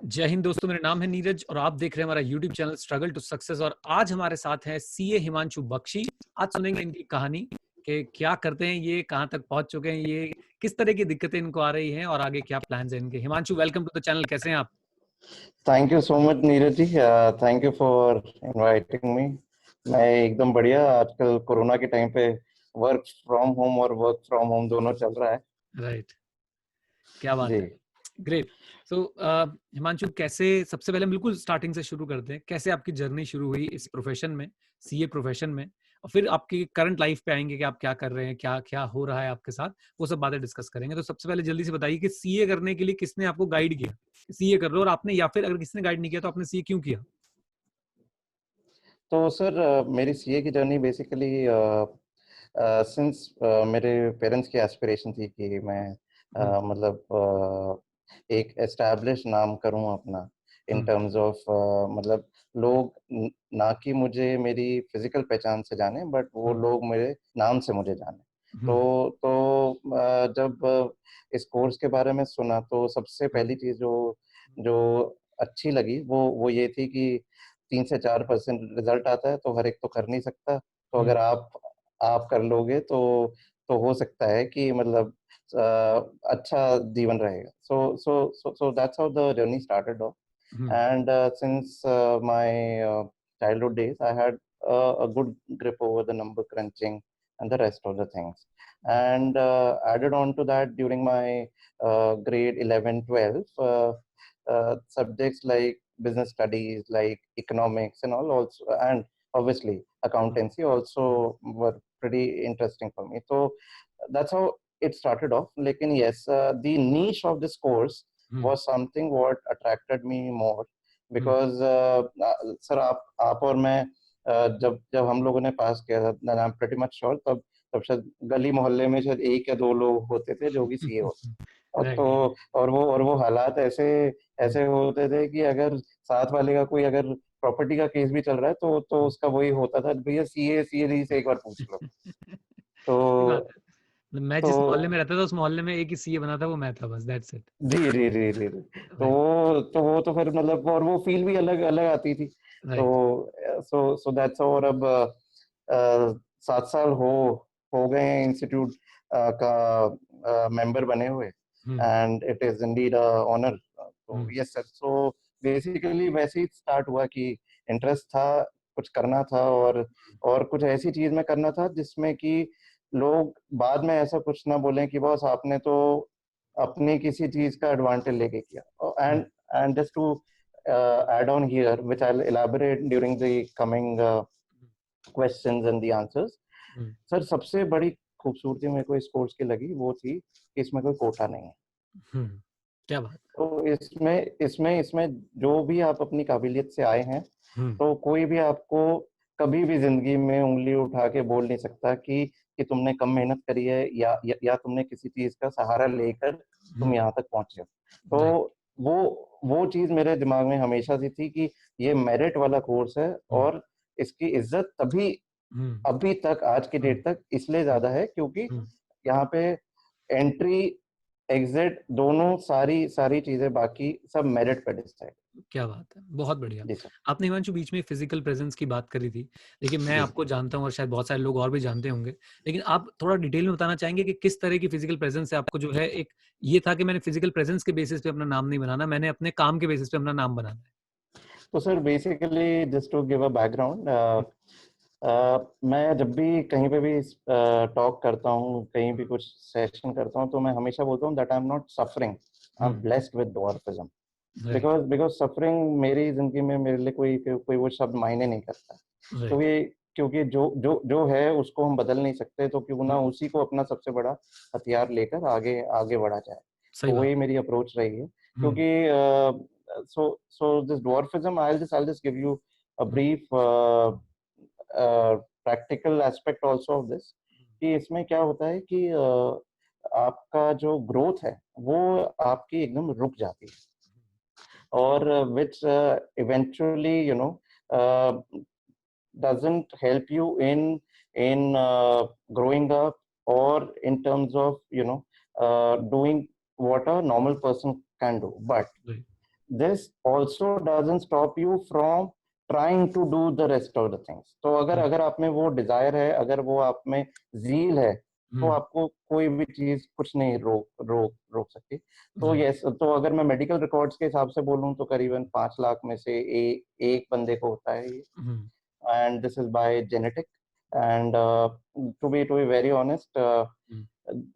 जय हिंद दोस्तों, मेरा नाम है नीरज और आप देख रहे हैं हमारा YouTube channel struggle to success. और आज हमारे साथ हैं सीए हिमांशु बख्शी। आज सुनेंगे इनकी कहानी कि क्या करते हैं ये, कहां तक पहुंच चुके हैं ये, किस तरह की दिक्कतें इनको आ रही हैं और आगे क्या प्लान्स हैं इनके। Himanshu, welcome to the channel. कैसे हैं आप? Thank you so much Neeraj ji. Thank you for inviting me. मैं एकदम बढ़िया। आजकल कोरोना के टाइम पे वर्क फ्रॉम होम और वर्क फ्रॉम होम दोनों चल रहा है। राइट, क्या बात जी। है। ग्रेट। सो हिमांशु, कैसे, सबसे पहले हम बिल्कुल स्टार्टिंग से शुरू करते हैं। कैसे आपकी जर्नी शुरू हुई इस प्रोफेशन में, सीए प्रोफेशन में, और फिर आपकी करंट लाइफ पे आएंगे कि आप क्या कर रहे हैं, क्या क्या हो रहा है आपके साथ, वो सब बातें डिस्कस करेंगे। तो सबसे पहले जल्दी से बताइए कि सीए करने के लिए किसने आपको गाइड किया, सीए कर लो, और आपने, या फिर अगर किसी ने गाइड नहीं किया तो आपने सीए क्यों किया? तो सर, मेरी सीए की जर्नी बेसिकली सिंस मेरे पेरेंट्स की एस्पिरेशन थी कि मैं मतलब एक एस्टैब्लिश नाम करूं अपना, इन टर्म्स ऑफ मतलब लोग ना कि मुझे मेरी फिजिकल पहचान से जाने, बट वो लोग मेरे नाम से मुझे जाने। तो जब इस कोर्स के बारे में सुना तो सबसे पहली चीज़ जो जो अच्छी लगी वो ये थी कि 3 से 4% रिजल्ट आता है, तो हर एक तो कर नहीं सकता। तो अगर आप कर लोगे तो हो सकता है कि मतलब अच्छा जीवन रहेगा। So that's how the journey started off. And since my childhood days, I had a good grip over the number crunching and the rest of the things. And added on to that, during my grade 11, 12, subjects like business studies, like economics and all also, and obviously accountancy also were pretty interesting for me. So that's how it started off. Lekin yes, the niche of this course was something what attracted me more, because sir आप और मैं जब जब हम लोगों ने पास किया था, आई एम प्रीटी मच श्योर, तब तब शायद गली मोहल्ले में शायद 1 या 2 लोग होते थे जो कि सीए होते। और तो राइट। और वो हालात ऐसे ऐसे होते थे कि अगर साथ वाले का कोई अगर प्रॉपर्टी का केस भी चल रहा है तो उसका वही होता था, भैया सीए सीए से एक बार पूछ लो। सही बात तो है। मतलब मैं तो जिस मोहल्ले में रहता था उस मोहल्ले में एक ही सीए बना था, वो मैं था, बस दैट्स इट। जी जी जी जी जी। तो राइट। वो तो फिर मतलब, और वो फील भी अलग अलग आती थी। तो राइट। So that's. और अब 7 साल हो गए हैं इंस्टीट्यूट का मेंबर बने हुए, and it is indeed a honour. तो यस सर। सो बेसिकली वैसे ही स्टार्ट हुआ कि इंटरेस्ट था, कुछ करना था, और कुछ ऐसी चीज में करना था जिसमें कि लोग बाद में ऐसा कुछ ना बोलें कि बॉस आपने तो अपनी किसी चीज का एडवांटेज लेके किया। And just to add on here, which I'll elaborate during the coming questions and the answers. Sir, सबसे बड़ी खूबसूरती मेरे को इस कोर्स की लगी वो थी कि इसमें कोई कोटा नहीं है। क्या बात। तो इसमें इसमें इसमें जो भी आप अपनी काबिलियत से आए हैं, तो कोई भी आपको कभी भी जिंदगी में उंगली उठा के बोल नहीं सकता कि तुमने कम मेहनत करी है, या तुमने किसी चीज का सहारा लेकर तुम यहाँ तक पहुंचे हो। तो वो चीज मेरे दिमाग में हमेशा से थी कि ये मेरिट वाला कोर्स है, और इसकी इज्जत तभी अभी तक, आज की डेट तक, इसलिए ज्यादा है क्योंकि यहाँ पे एंट्री एग्जिट दोनों, सारी सारी चीजें बाकी सब मेरिट पे डिसाइड। क्या बात है, बहुत बढ़िया। जी सर। आपने हिमांशु बीच में फिजिकल प्रेजेंस की बात करी थी। देखिए, मैं जी। आपको जानता हूँ और शायद बहुत सारे लोग और भी जानते होंगे, लेकिन आप थोड़ा डिटेल में बताना चाहेंगे कि किस तरह की फिजिकल प्रेजेंस से आपको जो है, एक ये था कि मैंने फिजिकल प्रेजेंस के बेसिस पे अपना नाम नहीं बनाना, मैंने अपने काम के बेसिस पे अपना नाम बनाना है। तो sir basically just to give a background, मैं जब भी कहीं पे भी टॉक करता हूँ, कहीं भी कुछ सेशन करता हूँ, तो मैं हमेशा बोलता हूँ that I am not suffering, I am blessed with dwarfism. Right. Because suffering मेरी जिंदगी में मेरे लिए कोई वो शब्द मायने नहीं करता। राइट। क्योंकि जो है उसको हम बदल नहीं सकते, तो क्यों ना उसी को अपना सबसे बड़ा हथियार लेकर आगे आगे बढ़ा जाए। सही तो बात। वही मेरी अप्रोच रही है। क्योंकि so this dwarfism, I'll just give you a brief practical aspect also of this, कि इसमें क्या होता है कि आपका जो ग्रोथ है वो आपकी एकदम रुक जाती है, और which eventually doesn't help you in growing up, or in terms of doing what a normal person can do. But this also doesn't stop you from trying to do the rest of the things. तो अगर आप में वो Dzire है, अगर वो आप में ज़ील है, तो आपको कोई भी चीज कुछ नहीं रोक सकती। तो यस, तो अगर मैं मेडिकल रिकॉर्ड्स के हिसाब से बोलूं तो करीबन 5 लाख में से एक बंदे को होता है ये, and this is by genetic. And to be very honest,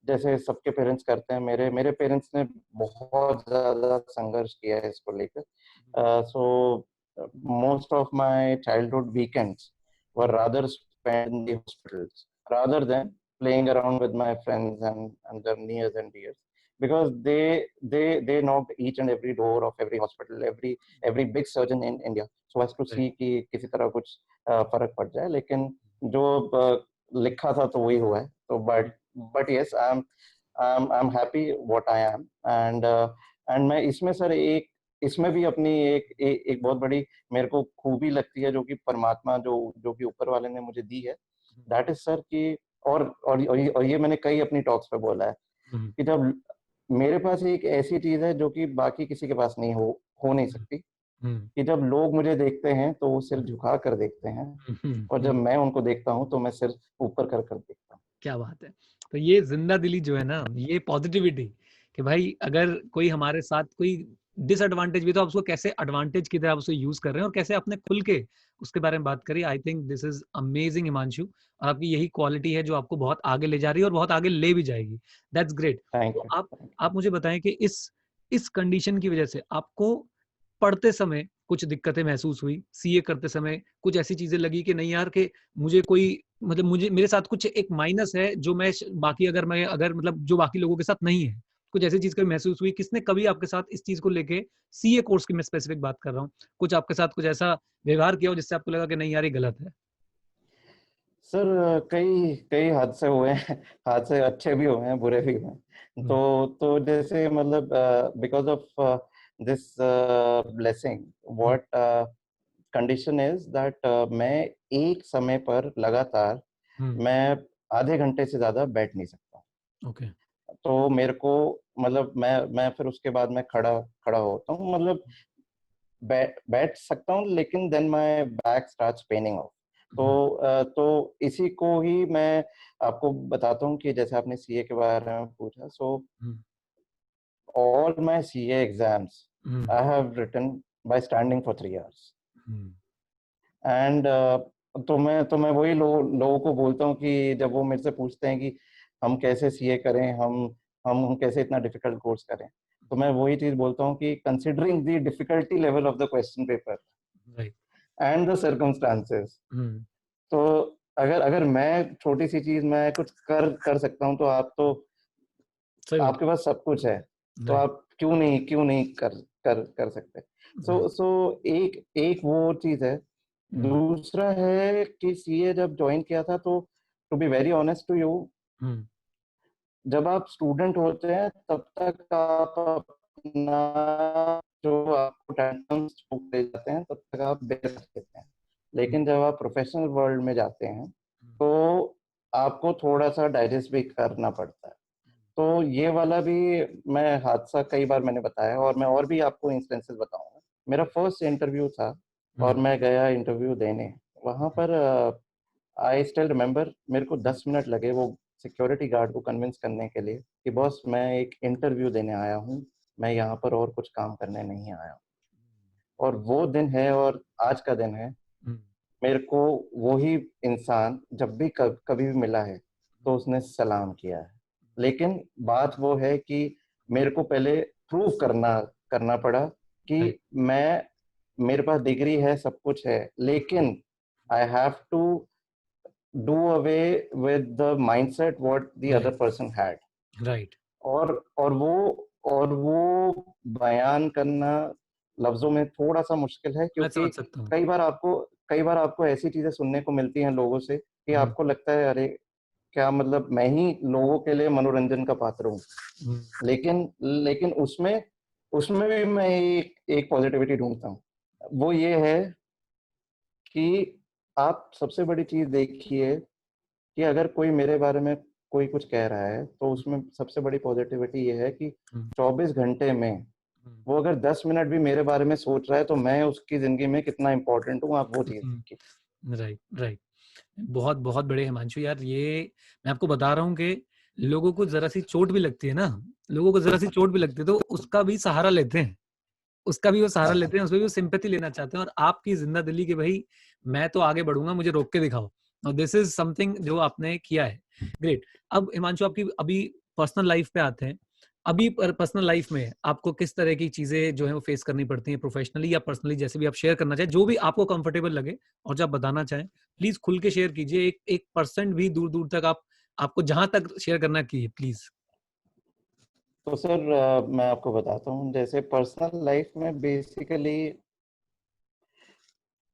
जैसे सबके पेरेंट्स करते हैं, मेरे मेरे पेरेंट्स ने बहुत ज्यादा संघर्ष किया है इसको लेकर। So most of my childhood weekends were rather spend in the hospitals rather than playing around with my friends and their nears and dears, because they knocked each and every door of every hospital, every big surgeon in India, so as to see कि किसी तरह कुछ फर्क पड़ जाए। लेकिन जो लिखा था तो वही हुआ है। तो but yes, I'm happy what I am, and मैं इसमें सर इसमें भी अपनी एक बहुत बड़ी मेरे को खूबी लगती है, जो कि परमात्मा जो कि ऊपर वाले ने मुझे दी है। दैट इज सर कि और ये मैंने कई अपनी टॉक्स पे बोला है कि जब मेरे पास एक ऐसी चीज है जो कि बाकी किसी के पास नहीं हो नहीं सकती, कि जब लोग मुझे देखते हैं तो वो सिर झुका कर देखते हैं, और जब मैं उनको देखता हूँ तो मैं सिर ऊपर कर देखता हूँ। क्या बात है। तो ये जिंदा दिली जो है ना, ये पॉजिटिविटी कि भाई अगर कोई हमारे साथ कोई डिसएडवांटेज भी, तो आप उसको कैसे एडवांटेज की तरह आप उसको यूज कर रहे हैं और कैसे अपने खुल के उसके बारे में बात करिए। I think this is amazing Himanshu, और आपकी यही क्वालिटी है जो आपको बहुत आगे ले जा रही है और बहुत आगे ले भी जाएगी। That's great. तो आप मुझे बताएं कि इस कंडीशन की वजह से आपको पढ़ते समय कुछ दिक्कतें महसूस हुई, सीए करते समय कुछ ऐसी चीजें लगी कि नहीं यार, कि मुझे कोई मतलब मुझे मेरे साथ कुछ एक माइनस है जो मैं बाकी अगर मतलब जो बाकी लोगों के साथ नहीं है, कुछ ऐसी चीज कभी महसूस हुई? किसने कभी आपके साथ इस चीज को लेके, सीए कोर्स की मैं स्पेसिफिक बात कर रहा हूँ, कुछ आपके साथ कुछ ऐसा व्यवहार किया हो जिससे आपको लगा कि नहीं यार ये गलत है? सर कई कई हादसे हुए हैं, हादसे अच्छे भी हुए हैं, बुरे भी हुए हैं। तो जैसे मतलब because of this blessing, what condition is that मैं एक समय पर लगातार मैं आधे घंटे से ज्यादा बैठ नहीं सकता। ओके। तो मेरे को मतलब मैं फिर उसके बाद मैं खड़ा होता हूँ, मतलब बैठ सकता हूँ, लेकिन then my back starts paining off. तो इसी को ही मैं आपको बताता हूँ कि जैसे आपने सीए के बारे में पूछा, सो all my CA exams I have written by standing for 3 hours. And तो मैं वही लोगों को बोलता हूँ कि जब वो मेरे से पूछते हैं कि हम कैसे सीए करें, हम कैसे इतना डिफिकल्ट कोर्स करें, तो मैं वही चीज बोलता हूँ कि considering the difficulty level of the question paper and the circumstances, तो अगर अगर मैं छोटी सी चीज मैं कुछ कर सकता हूँ, तो आपके पास सब कुछ है, तो आप क्यों नहीं कर सकते। सो एक एक वो चीज है। दूसरा है कि सीए जब ज्वाइन किया था, तो to be very honest to you, जब आप स्टूडेंट होते हैं तब तक आप अपना जो आपको टेंशन्स ले जाते हैं तब तक आप बेर लेते हैं, लेकिन जब आप प्रोफेशनल वर्ल्ड में जाते हैं तो आपको थोड़ा सा डाइजेस्ट भी करना पड़ता है। तो ये वाला भी मैं हादसा कई बार मैंने बताया, और मैं और भी आपको इंस्टेंसेस बताऊंगा। मेरा फर्स्ट इंटरव्यू था और मैं गया इंटरव्यू देने, वहां पर आई स्टिल रिमेम्बर मेरे को 10 मिनट लगे वो सिक्योरिटी गार्ड को कन्विंस करने के लिए कि बॉस मैं एक इंटरव्यू देने आया हूँ, मैं यहाँ पर और कुछ काम करने नहीं आया हूँ। और वो दिन है और आज का दिन है, मेरे को वही इंसान जब भी कभी भी मिला है तो उसने सलाम किया है। लेकिन बात वो है कि मेरे को पहले प्रूव करना पड़ा कि मेरे पास डिग्री है, सब कुछ है, लेकिन I have to do away with the mindset what the other person had. Right. और वो बयान करना लफ्जों में थोड़ा सा मुश्किल है, मैं क्योंकि समझ सकता हूँ। कई बार आपको ऐसी चीजें सुनने को मिलती हैं लोगों से कि आपको लगता है अरे क्या मतलब मैं ही लोगों के लिए मनोरंजन का पात्र हूँ। लेकिन उसमें उसमें भी मैं एक पॉजिटिविटी ढूंढता हूँ। वो ये है कि आप सबसे बड़ी चीज देखिए कि अगर कोई मेरे बारे में कोई कुछ कह रहा है तो उसमें सबसे बड़ी पॉजिटिविटी ये है कि 24 घंटे में वो अगर 10 मिनट भी मेरे बारे में सोच रहा है तो मैं उसकी जिंदगी में कितना इंपॉर्टेंट हूँ, आप वो चीज देखिए। Right, right. बहुत बहुत बड़े हिमांशु यार, ये मैं आपको बता रहा हूँ कि लोगों को जरा सी चोट भी लगती है ना, लोगों को जरा सी चोट भी लगती है तो उसका भी सहारा लेते हैं, उसका भी वो सहारा लेते हैं, उसमें भी वो सिंपैथी लेना चाहते हैं, और आपकी जिंदा दिली कि भाई मैं तो आगे बढ़ूंगा, मुझे रोक के दिखाओ। और दिस इज समथिंग जो आपने किया है। ग्रेट। अब हिमांशु आपकी अभी पर्सनल लाइफ पे आते हैं। अभी पर्सनल लाइफ में आपको किस तरह की चीजें जो है वो फेस करनी पड़ती हैं, प्रोफेशनली या पर्सनली, जैसे भी आप शेयर करना चाहें, जो भी आपको कंफर्टेबल लगे और जब बताना चाहें प्लीज खुल के शेयर कीजिए। एक एक परसेंट भी दूर दूर तक आप, आपको जहां तक शेयर करना कीजिए प्लीज। तो सर मैं आपको बताता हूँ, जैसे पर्सनल लाइफ में बेसिकली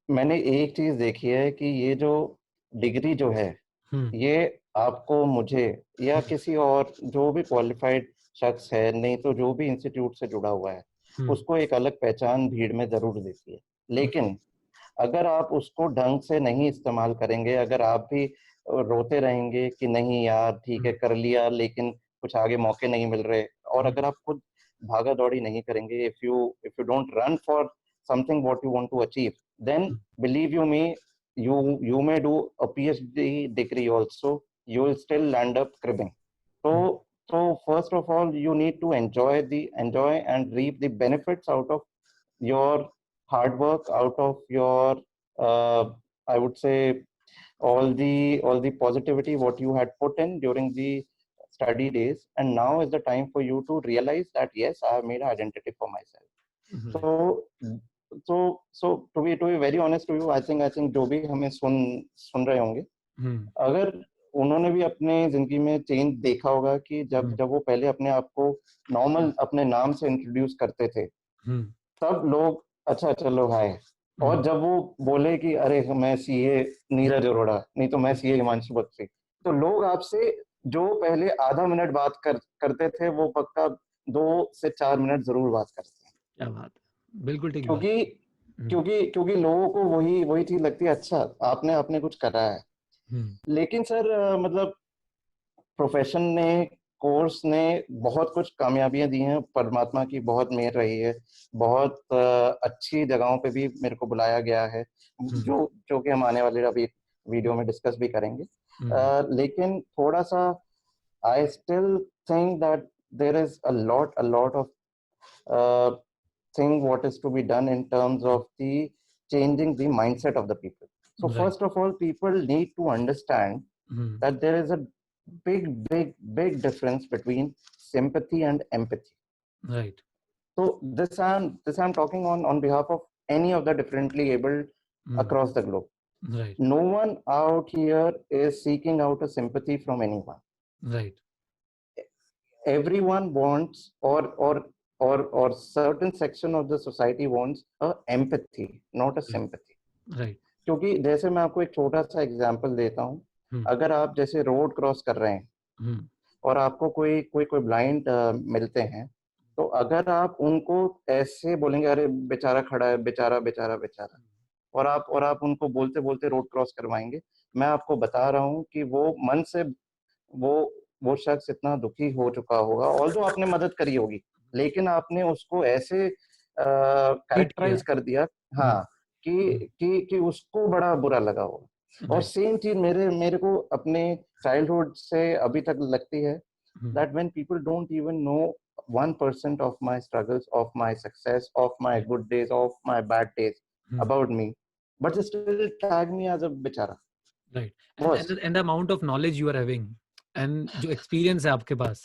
मैंने एक चीज देखी है कि ये जो डिग्री जो है, ये आपको, मुझे या किसी और जो भी क्वालिफाइड शख्स है, नहीं तो जो भी इंस्टीट्यूट से जुड़ा हुआ है, उसको एक अलग पहचान भीड़ में जरूर देती है। लेकिन अगर आप उसको ढंग से नहीं इस्तेमाल करेंगे, अगर आप भी रोते रहेंगे कि नहीं यार ठीक है कर लिया लेकिन कुछ आगे मौके नहीं मिल रहे, और अगर आप खुद भागा दौड़ी नहीं करेंगे, if you don't run for something what you want to achieve, then believe you me, you may do a PhD degree also, you will still land up cribbing. So first of all, you need to enjoy and reap the benefits out of your hard work, out of your uh, I would say all the positivity what you had put in during the study days, and now is the time for you to realize that yes, I have made an identity for myself. So to be very honest to you, I think जो भी हमें सुन रहे होंगे, अगर उन्होंने भी अपने जिंदगी में चेंज देखा होगा कि जब जब वो पहले अपने आप को नॉर्मल अपने नाम से इंट्रोड्यूस करते थे, तब लोग अच्छा चलो हाय, और जब वो बोले कि अरे मैं सीए नीरज अरोड़ा, नहीं तो मैं सीए हिमांशु बख्शी, तो लोग आपसे जो पहले आधा मिनट बात करते थे, वो पक्का 2 से 4 मिनट जरूर बात करते हैं। क्या बात है, बिल्कुल ठीक बात। क्योंकि क्योंकि क्योंकि लोगों को वही वही चीज लगती है, अच्छा आपने आपने कुछ करा है। लेकिन सर मतलब प्रोफेशन ने, कोर्स ने बहुत कुछ कामयाबियां दी हैं, परमात्मा की बहुत मेहर रही है, बहुत अच्छी जगहों पे भी मेरे को बुलाया गया है, जो जो कि हम आने वाले अभी वीडियो में डिस्कस भी करेंगे। लेकिन थोड़ा सा I still think that there is a lot of thing what is to be done in terms of the changing the mindset of the people. So first of all, people need to understand that there is a big difference between sympathy and empathy. Right. So this I'm talking on behalf of any of the differently abled across the globe. Right. No one out here is seeking out a sympathy from anyone. Right. Everyone wants or certain section of the society wants a empathy, not a sympathy. Right. क्योंकि जैसे मैं आपको एक छोटा सा example देता हूँ, अगर आप जैसे रोड क्रॉस कर रहे हैं और आपको कोई कोई कोई ब्लाइंड मिलते हैं, तो अगर आप उनको ऐसे बोलेंगे अरे बेचारा खड़ा है, बेचारा बेचारा बेचारा, और आप उनको बोलते बोलते रोड क्रॉस करवाएंगे, मैं आपको बता रहा हूँ कि वो मन से वो वो शख्स इतना दुखी हो चुका होगा, ऑल्दो आपने मदद करी होगी, लेकिन आपने उसको ऐसे कैरेक्टराइज कर दिया, हाँ, कि उसको बड़ा बुरा लगा होगा। और सेम चीज मेरे मेरे को अपने चाइल्डहुड से अभी तक लगती है, that when people don't even know 1% of my struggles, of my success, of my good days, of my bad days about me, but they still tag me as a बेचारा। Right. And the amount of knowledge you are having and जो experience है आपके पास,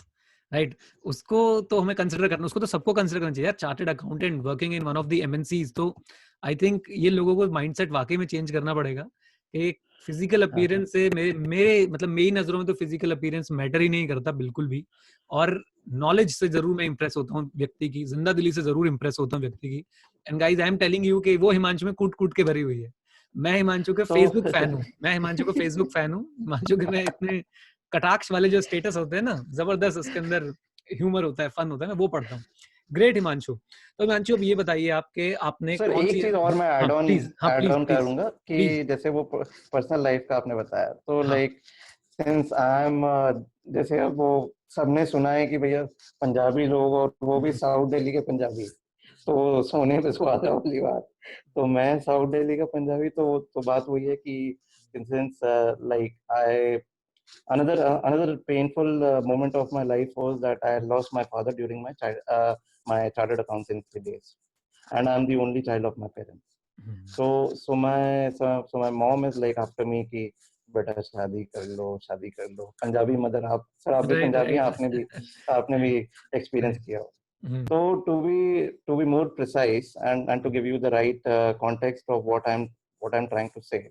right, उसको तो हमें consider करना, उसको तो सबको कंसिडर करना चाहिए यार। Chartered accountant working in one of the MNCs, तो आई थिंक ये लोगों को माइंडसेट वाकई में चेंज करना पड़ेगा। एक फिजिकल अपीयरेंस से मेरे मतलब मेरी नजरों में तो फिजिकल अपीयरेंस मैटर ही नहीं करता बिल्कुल भी, और नॉलेज से जरूर मैं इंप्रेस होता हूँ व्यक्ति की, जिंदा दिली से जरूर इंप्रेस होता हूँ व्यक्ति की। And guys I am telling you कि वो हिमांशु में कूट कूट के भरी हुई है। मैं हिमांशु के फेसबुक फैन हूँ, मैं हिमांशु का फेसबुक फैन हूँ। हिमांशु के में इतने कटाक्ष वाले जो स्टेटस होते हैं ना, जबरदस्त, उसके अंदर ह्यूमर होता है, फन होता है ना, वो पढ़ता हूँ। ग्रेट हिमांशु। तो हिमांशु अब ये बताइए आपके आपने सर कौन सी, एक चीज और मैं हाँ प्लीज, हाँ ऐड प्लीज ऑन प्लीज करूंगा कि प्लीज। जैसे वो पर्सनल लाइफ का आपने बताया, तो हाँ लाइक सिंस आई एम जैसे वो सबने सुना है कि भैया पंजाबी लोग, और वो भी साउथ दिल्ली के पंजाबी, तो सोने पे सुहागा वाली बात। तो मैं साउथ दिल्ली का पंजाबी, तो बात वही है कि since like I another painful moment of my life was that I lost my father during my chartered accountancy days, and I'm the only child of my parents. So my mom is like after me कि बेटा शादी कर लो। Punjabi mother, आप भी right, Punjabi हैं, right. आपने भी experience right. किया हो। So to be more precise and to give you the right context of what I'm trying to say.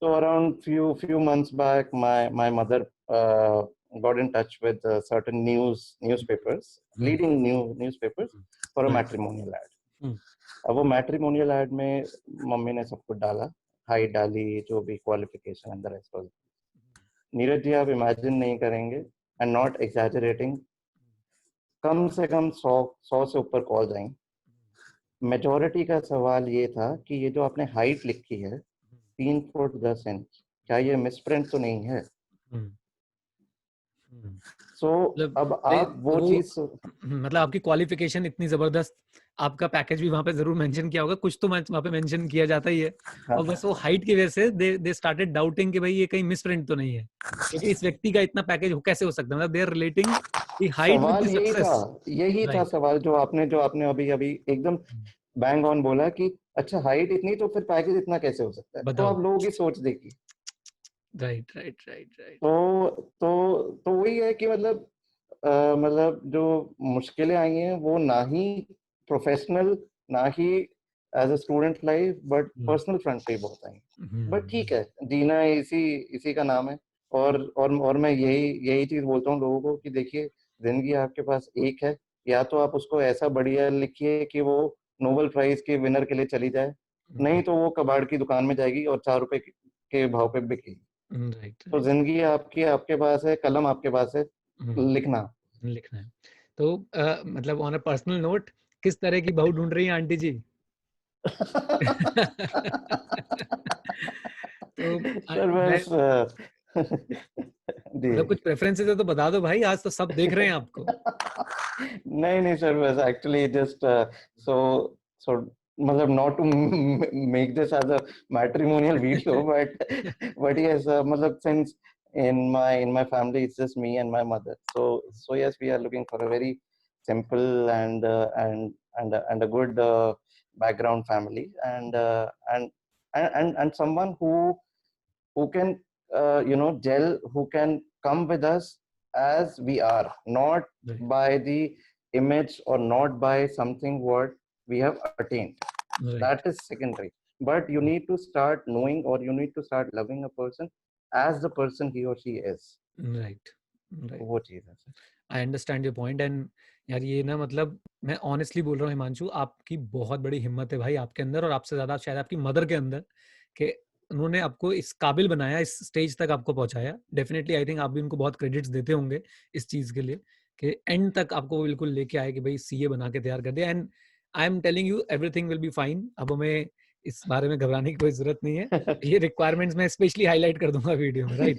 So around few months back, my mother got in touch with certain newspapers, leading newspapers, for a matrimonial ad. अब वो matrimonial add में mummy ने सब कुछ डाला, height डाली, जो भी क्वालिफिकेशन अंदर है। नीरज जी, आप इमेजिन नहीं करेंगे, एंड नॉट एग्जैजरेटिंग, कम से कम 100 से ऊपर कॉल्स आई। मेजोरिटी का सवाल ये था कि ये जो आपने हाइट लिखी है 3 फुट 10 इंच, क्या ये मिसप्रिंट तो नहीं है? सो मतलब अब आप वो वो चीज, मतलब आपकी क्वालिफिकेशन इतनी जबरदस्त, आपका पैकेज भी वहां पे जरूर मेंशन किया होगा, कुछ तो वहां पे मेंशन किया जाता ही है। हाँ, और बस वो हाइट की वजह से दे स्टार्टेड डाउटिंग कि भाई ये कहीं मिसप्रिंट तो नहीं है, क्योंकि इस व्यक्ति का इतना पैकेज कैसे हो सकता है, मतलब they are relating the height with सवाल द सक्सेस। यही था राइट। सवाल जो आपने अभी अभी एकदम बैंग ऑन बोला कि अच्छा हाइट इतनी तो फिर पैकेज इतना कैसे हो सकता है? तो बताओ। आप लोगों की सोच देखिए। Right, right, right, right. तो वही है कि मतलब जो मुश्किलें आई हैं वो ना ही प्रोफेशनल, ना ही as a student life, but personal front पे ही बहुत आई। बट ठीक है, जीना इसी का नाम है। और मैं यही चीज बोलता हूँ लोगों को कि देखिए, जिंदगी आपके पास एक है, या तो आप उसको ऐसा बढ़िया लिखिए कि वो नोबेल प्राइज के विनर के लिए चली जाए, नहीं तो वो कबाड़ की दुकान में जाएगी और 4 रुपए के भाव पे बिकेगी। राइट, तो राइट। जिंदगी आपकी आपके पास है, कलम आपके पास है, लिखना। लिखना है। तो मतलब ऑन अ पर्सनल नोट, किस तरह की बहू ढूंढ रही है आंटी जी? तो सर मैं बस जी। मतलब कुछ प्रेफरेंसेस है तो बता दो भाई, आज तो सब देख रहे हैं आपको। नहीं नहीं सर, बस एक्चुअली जस्ट सो सो मतलब not to make this as a matrimonial video, but yes, मतलब since in my family it's just me and my mother, so yes, we are looking for a very simple and a good background family, and someone who can gel, who can come with us as we are, not Right, by the image or not by something what we have attained. right, That is secondary, but you need to start knowing, or you need to start loving a person as the person he or she is. right, right. वो चीज है sir. I understand your point. And यार ये ना, मतलब मैं honestly बोल रहा हूँ हिमांशु, आपकी बहुत बड़ी हिम्मत है भाई आपके अंदर, और आपसे ज्यादा शायद आपकी मदर के अंदर, कि उन्होंने आपको इस काबिल बनाया, इस स्टेज तक आपको पहुंचाया। डेफिनेटली आई थिंक आप भी उनको बहुत क्रेडिट्स देते होंगे इस चीज के लिए, कि एंड तक आपको वो बिल्कुल लेके आए कि भाई सीए बना के तैयार कर दिया। And I am telling you everything will be fine. अब हमें इस बारे में घबराने की कोई जरूरत नहीं है। ये रिक्वायरमेंट्स मैं स्पेशली हाईलाइट कर दूंगा वीडियो में। राइट।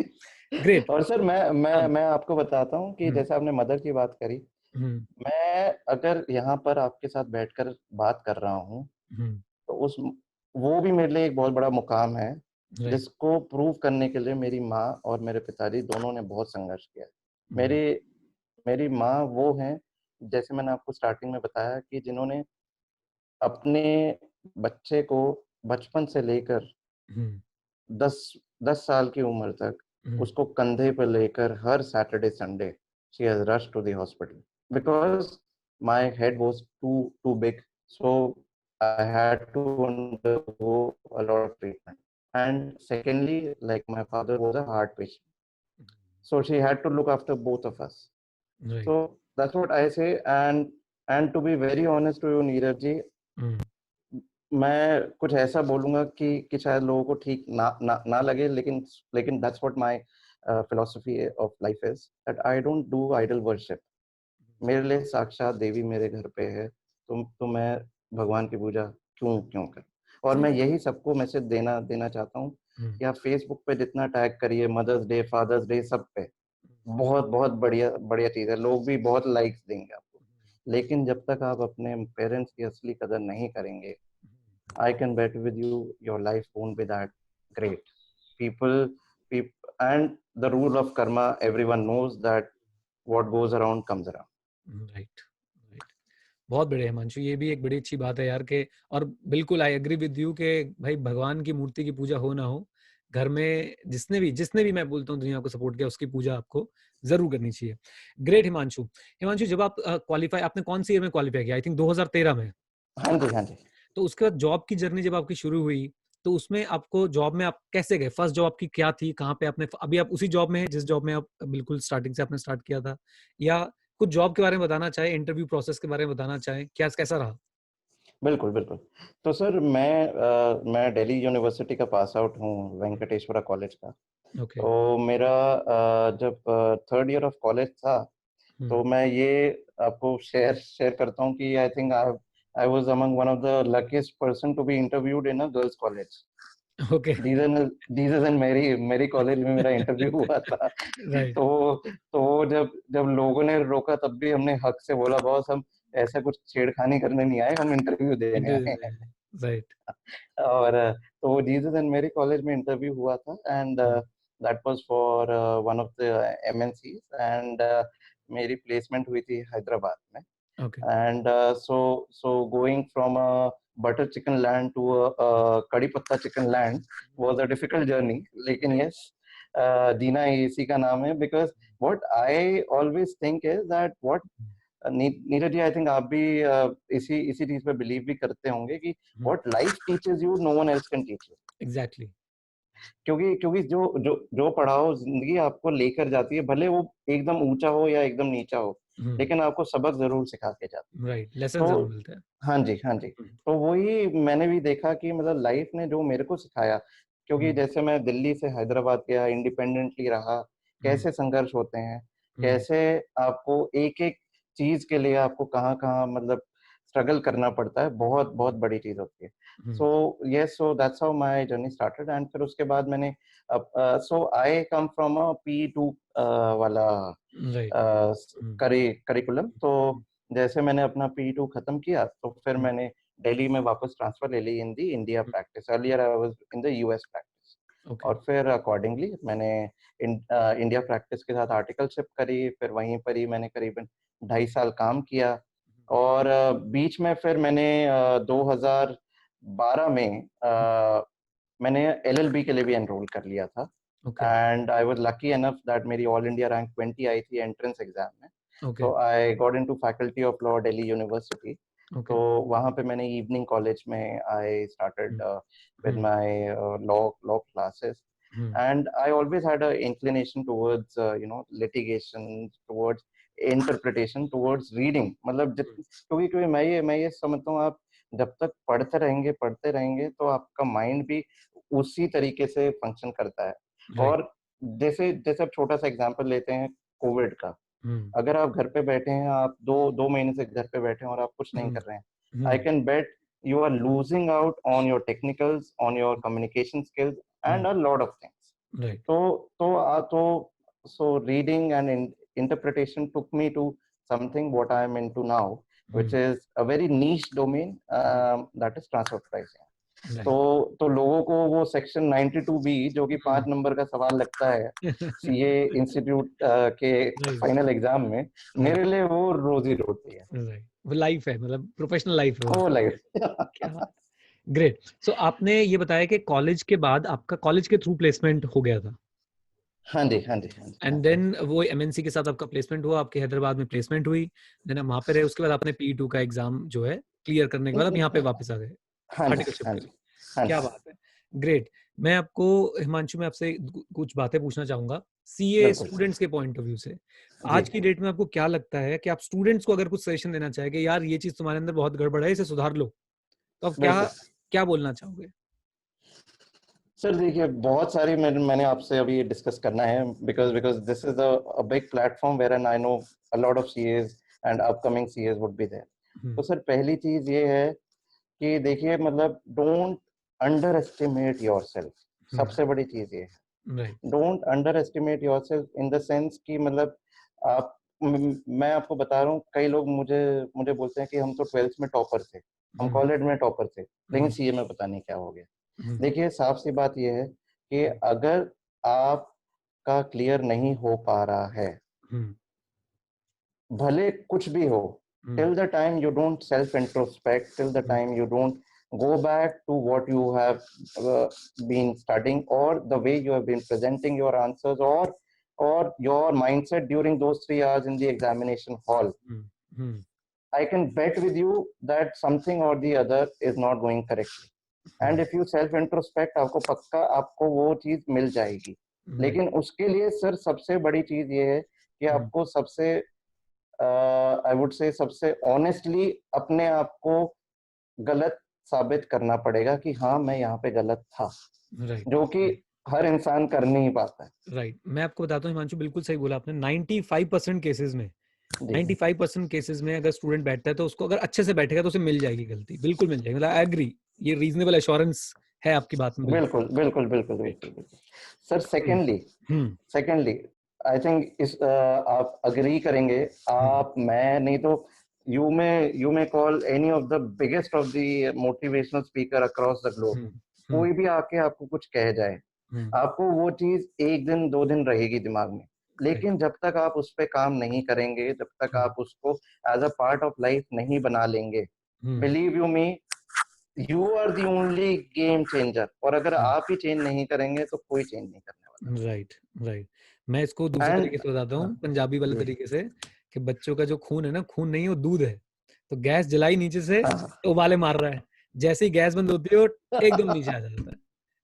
ग्रेट। और सर मैं हाँ। मैं मैं आपको बताता हूँ कि हम्म। जैसे आपने मदर की बात करी, मैं अगर यहाँ पर आपके साथ बैठकर बात कर रहा हूँ, हम्म। तो उस वो भी मेरे लिए एक बहुत बड़ा मुकाम है, राइट। जिसको प्रूव करने के लिए मेरी माँ और मेरे पिताजी दोनों ने बहुत संघर्ष किया है। मेरी मेरी माँ वो हैं, जैसे मैंने आपको स्टार्टिंग में बताया, कि जिन्होंने अपने बच्चे को बचपन से लेकर 10 10 साल की उम्र तक उसको कंधे पर लेकर हर Saturday Sunday she has rushed to the hospital, because my head was too big, so I had to undergo a lot of treatment, and secondly like my father was a heart patient, so she had to look after both of us. Right. So that's what I say, and to be very honest to you Neeraj ji, मैं कुछ ऐसा बोलूंगा कि शायद लोगों को ठीक ना लगे, लेकिन that's what my philosophy of life is, that I don't do idol worship. मेरे लिए साक्षात देवी मेरे घर पे है, तो मैं भगवान की पूजा क्यों कर। और मैं यही सबको मैसेज देना चाहता हूँ कि आप फेसबुक पे जितना टैग करिए, मदर्स डे, फादर्स डे, सब पे, बहुत बहुत बढ़िया बढ़िया चीज है, लोग भी बहुत लाइक्स देंगे आपको, लेकिन जब तक आप अपने पेरेंट्स की असली कदर नहीं करेंगे, I can bet with you, your life won't be that great. People, and the rule of karma, everyone knows that what goes around comes around. Right, right. बहुत बढ़िया हिमांशु, ये भी एक बड़ी अच्छी बात है यार के, और बिल्कुल आई एग्री विद यू कि भाई भगवान की मूर्ति की पूजा हो ना हो, घर में जिसने भी मैं बोलता हूँ दुनिया को सपोर्ट किया, उसकी पूजा आपको जरूर करनी चाहिए। ग्रेट हिमांशु। हिमांशु, जब आप क्वालिफाई, आपने कौन सी ईयर में क्वालिफाई किया? आई थिंक 2013 में। हाँ जी, हाँ जी। तो उसके बाद जॉब की जर्नी जब आपकी शुरू हुई, तो उसमें आपको जॉब में आप कैसे गए? फर्स्ट जॉब आपकी क्या थी? कहाँ पे आपने, अभी आप उसी जॉब में हैं जिस जॉब में आप बिल्कुल स्टार्टिंग से आपने स्टार्ट किया था, या कुछ जॉब के बारे में बताना चाहे, इंटरव्यू प्रोसेस के बारे में बताना चाहे, क्या कैसा रहा? बिल्कुल, बिल्कुल। तो सर मैं दिल्ली यूनिवर्सिटी का पास आउट हूँ, वेंकटेश्वरा कॉलेज का। ओके। तो मेरा जब थर्ड ईयर ऑफ कॉलेज था, तो मैं ये आपको शेयर शेयर करता हूँ कि I think I was among one of the luckiest person to be interviewed in a girls college. Okay. डीजन मेरी कॉलेज में मेरा इंटरव्यू हुआ था। राइट। तो जब जब लोगों ने रोका, तब भी हमने हक से बोला, बॉस हम ऐसा कुछ छेड़खानी करने नहीं आए, हम इंटरव्यू देने आए हैं। राइट। और तो जीसस एंड मेरी कॉलेज में इंटरव्यू हुआ था, and that was for one of the MNCs, and मेरी प्लेसमेंट हुई थी हैदराबाद में। Okay. And so going from a butter chicken land to a कड़ी पत्ता chicken land was a difficult journey. लेकिन yes, जीना इसी का नाम है, because what I always think is that what Neeraj ji, I think आप भी इसी इसी चीज पे बिलीव भी करते होंगे कि what life teaches you, no one else can teach you. Exactly. क्योंकि क्योंकि जो जो जो पढ़ाओ जिंदगी आपको लेकर जाती है, भले वो एकदम ऊंचा हो या एकदम नीचा हो, लेकिन आपको सबक जरूर सिखा के जाती है। राइट, लेसन जरूर तो मिलता है। हाँ जी, हाँ जी। तो वही मैंने भी देखा कि मतलब लाइफ ने जो मेरे को सिखाया, क्योंकि जैसे मैं दिल्ली से हैदराबाद गया, इंडिपेंडेंटली रहा, कैसे संघर्ष होते हैं, कैसे आपको एक-एक चीज़ के लिए आपको कहाँ-कहाँ मतलब स्ट्रगल करना पड़ता है, बहुत बहुत बड़ी चीज़ होती है। So yes, so that's how my journey started, and फिर उसके बाद मैंने सो आई कम फ्रॉम अ पी2 वाला राइट। करिकुलम। तो जैसे मैंने अपना पी2 खत्म किया, तो फिर मैंने दिल्ली में वापस ट्रांसफर ले ली in the India practice. Earlier I was in the US practice, okay. और फिर अकॉर्डिंगली मैंने इंडिया प्रैक्टिस के साथ आर्टिकलशिप करी। फिर वहीं पर ही मैंने करीबन 2.5 साल काम किया, और बीच में फिर मैंने 2012 में मैंने एलएलबी के लिए भी एनरोल कर लिया था, okay. And I was lucky enough that मेरी ऑल इंडिया रैंक 20 आई थी एंट्रेंस एग्जाम में। ओके। तो I got into faculty of law Delhi university. Okay. तो वहाँ पे मैंने इवनिंग कॉलेज में I started with my law classes, and I always had a inclination towards litigation, towards interpretation, towards reading। मतलब क्योंकि मैं ये समझता हूँ, आप जब तक पढ़ते रहेंगे तो आपका माइंड भी उसी तरीके से फंक्शन करता है। राइट। और जैसे जैसे आप छोटा सा एग्जांपल लेते हैं कोविड का। अगर आप घर पे बैठे हैं, आप दो महीने से घर पे बैठे हैं और आप कुछ नहीं कर रहे हैं, I can bet you are losing out on your technicals, on your communication skills, and a lot of things. Right. So reading and interpretation took me to something what I am into now, which is a very niche domain, that is transfer pricing. तो लोगों को वो section 92B, जो कि 5 number का सवाल लगता है सीए इंस्टीट्यूट के फाइनल एग्जाम में, मेरे लिए वो रोजी रोटी है, राइट, वो लाइफ है, मतलब प्रोफेशनल लाइफ है वो वो आपकी। लाइफ। क्या ग्रेट। सो आपने ये बताया कि कॉलेज के बाद आपका कॉलेज के थ्रू प्लेसमेंट हो गया था, हाँ जी, हाँ जी, हाँ जी, हाँ एंड जी। देन वो एमएनसी के साथ आपका प्लेसमेंट हुआ, आपके हैदराबाद में प्लेसमेंट हुई, देन आप वहाँ पे रहे, उसके बाद आपने पी2 का एग्जाम जो है क्लियर करने के बाद आप यहाँ पे वापस आ गए हाँ जी, आर्टिकलशिप हाँ के जी, लिए। हाँ क्या जी। बात है, ग्रेट। मैं आपको हिमांशु में आपसे कुछ बातें पूछना चाहूंगा सीए बिल्कुल सर। स्टूडेंट्स के पॉइंट ऑफ व्यू से। जी। आज की डेट में आपको क्या लगता है कि आप स्टूडेंट्स को अगर कुछ सजेशन देना चाहे कि यार ये चीज तुम्हारे अंदर बहुत गड़बड़ है, इसे सुधार लो, तो आप क्या बिल्कुल क्या बोलना चाहोगे? सर, देखिए बहुत सारी मैंने आपसे अभी डिस्कस करना है, because because this is a big platform where and I know a lot of CS and upcoming CS would be there. तो सर, पहली चीज ये है कि देखिए मतलब डोंट अंडर एस्टिमेट योरसेल्फ। सबसे बड़ी चीज ये है। Right. Don't under estimate yourself in the sense कि मतलब आप मैं आपको बता रहा हूँ, कई लोग मुझे मुझे बोलते हैं कि हम तो 12th में टॉपर थे, हम हम्म, कॉलेज में टॉपर थे, लेकिन हम्म, सीए में पता नहीं क्या हो गया। हम्म, देखिए, साफ सी बात ये है कि हम्म, अगर आपका क्लियर नहीं हो पा रहा है, हम्म, भले कुछ भी हो, हम्म, till the time you don't self introspect, till the hmm, time you don't go back to what you have been studying, or the way you have been presenting your answers, or your mindset during those 3 hours in the examination hall, hmm, hmm, I can bet with you that something or the other is not going correctly. And if you self introspect, आपको पक्का आपको वो चीज मिल जाएगी। Right. लेकिन उसके लिए sir सबसे बड़ी चीज ये है कि हम्म, आपको सबसे आई वुड से सबसे ऑनेस्टली अपने आप को गलत साबित करना पड़ेगा कि हाँ, मैं यहाँ पे गलत था, राइट, जो कि राइट, हर इंसान कर नहीं पाता है। राइट। मैं आपको बताता हूँ हिमांशु, बिल्कुल सही बोला आपने। 95% केसेस में, जी, 95% केसेस में अगर स्टूडेंट बैठता है तो उसको अगर अच्छे से बैठेगा तो उसे मिल जाएगी गलती, बिल्कुल मिल जाएगी। मतलब आई एग्री, ये रीजनेबल एश्योरेंस है आपकी बात में, बिल्कुल। बिल्कुल, बिल्कुल, बिल्कुल, बिल्कुल, बिल्कुल। Sir hmm, secondly hmm, secondly I think आप अग्री करेंगे, हम्म, आप मैं नहीं तो you may call any of the biggest of the motivational speaker across the globe, hmm, hmm, कोई भी आके आपको कुछ कह जाए, हम्म, आपको वो चीज 1 दिन 2 दिन रहेगी दिमाग में, राइट, लेकिन जब तक आप उस पर काम नहीं करेंगे, जब तक हम्म, आप उसको as a part of life नहीं बना लेंगे, hmm, believe you me, you are the only game changer. और अगर आप ही चेंज नहीं करेंगे तो कोई चेंज नहीं करने वाला। Right, right. मैं इसको दूसरे तरीके एंड से बताता हाँ हूँ, पंजाबी वाले जी, तरीके से, कि बच्चों का जो खून है ना, खून नहीं, वो दूध है। तो गैस जलाई नीचे से हाँ तो उबाले मार रहा है, जैसे ही गैस बंद होती है वो एकदम नीचे आ जाता है।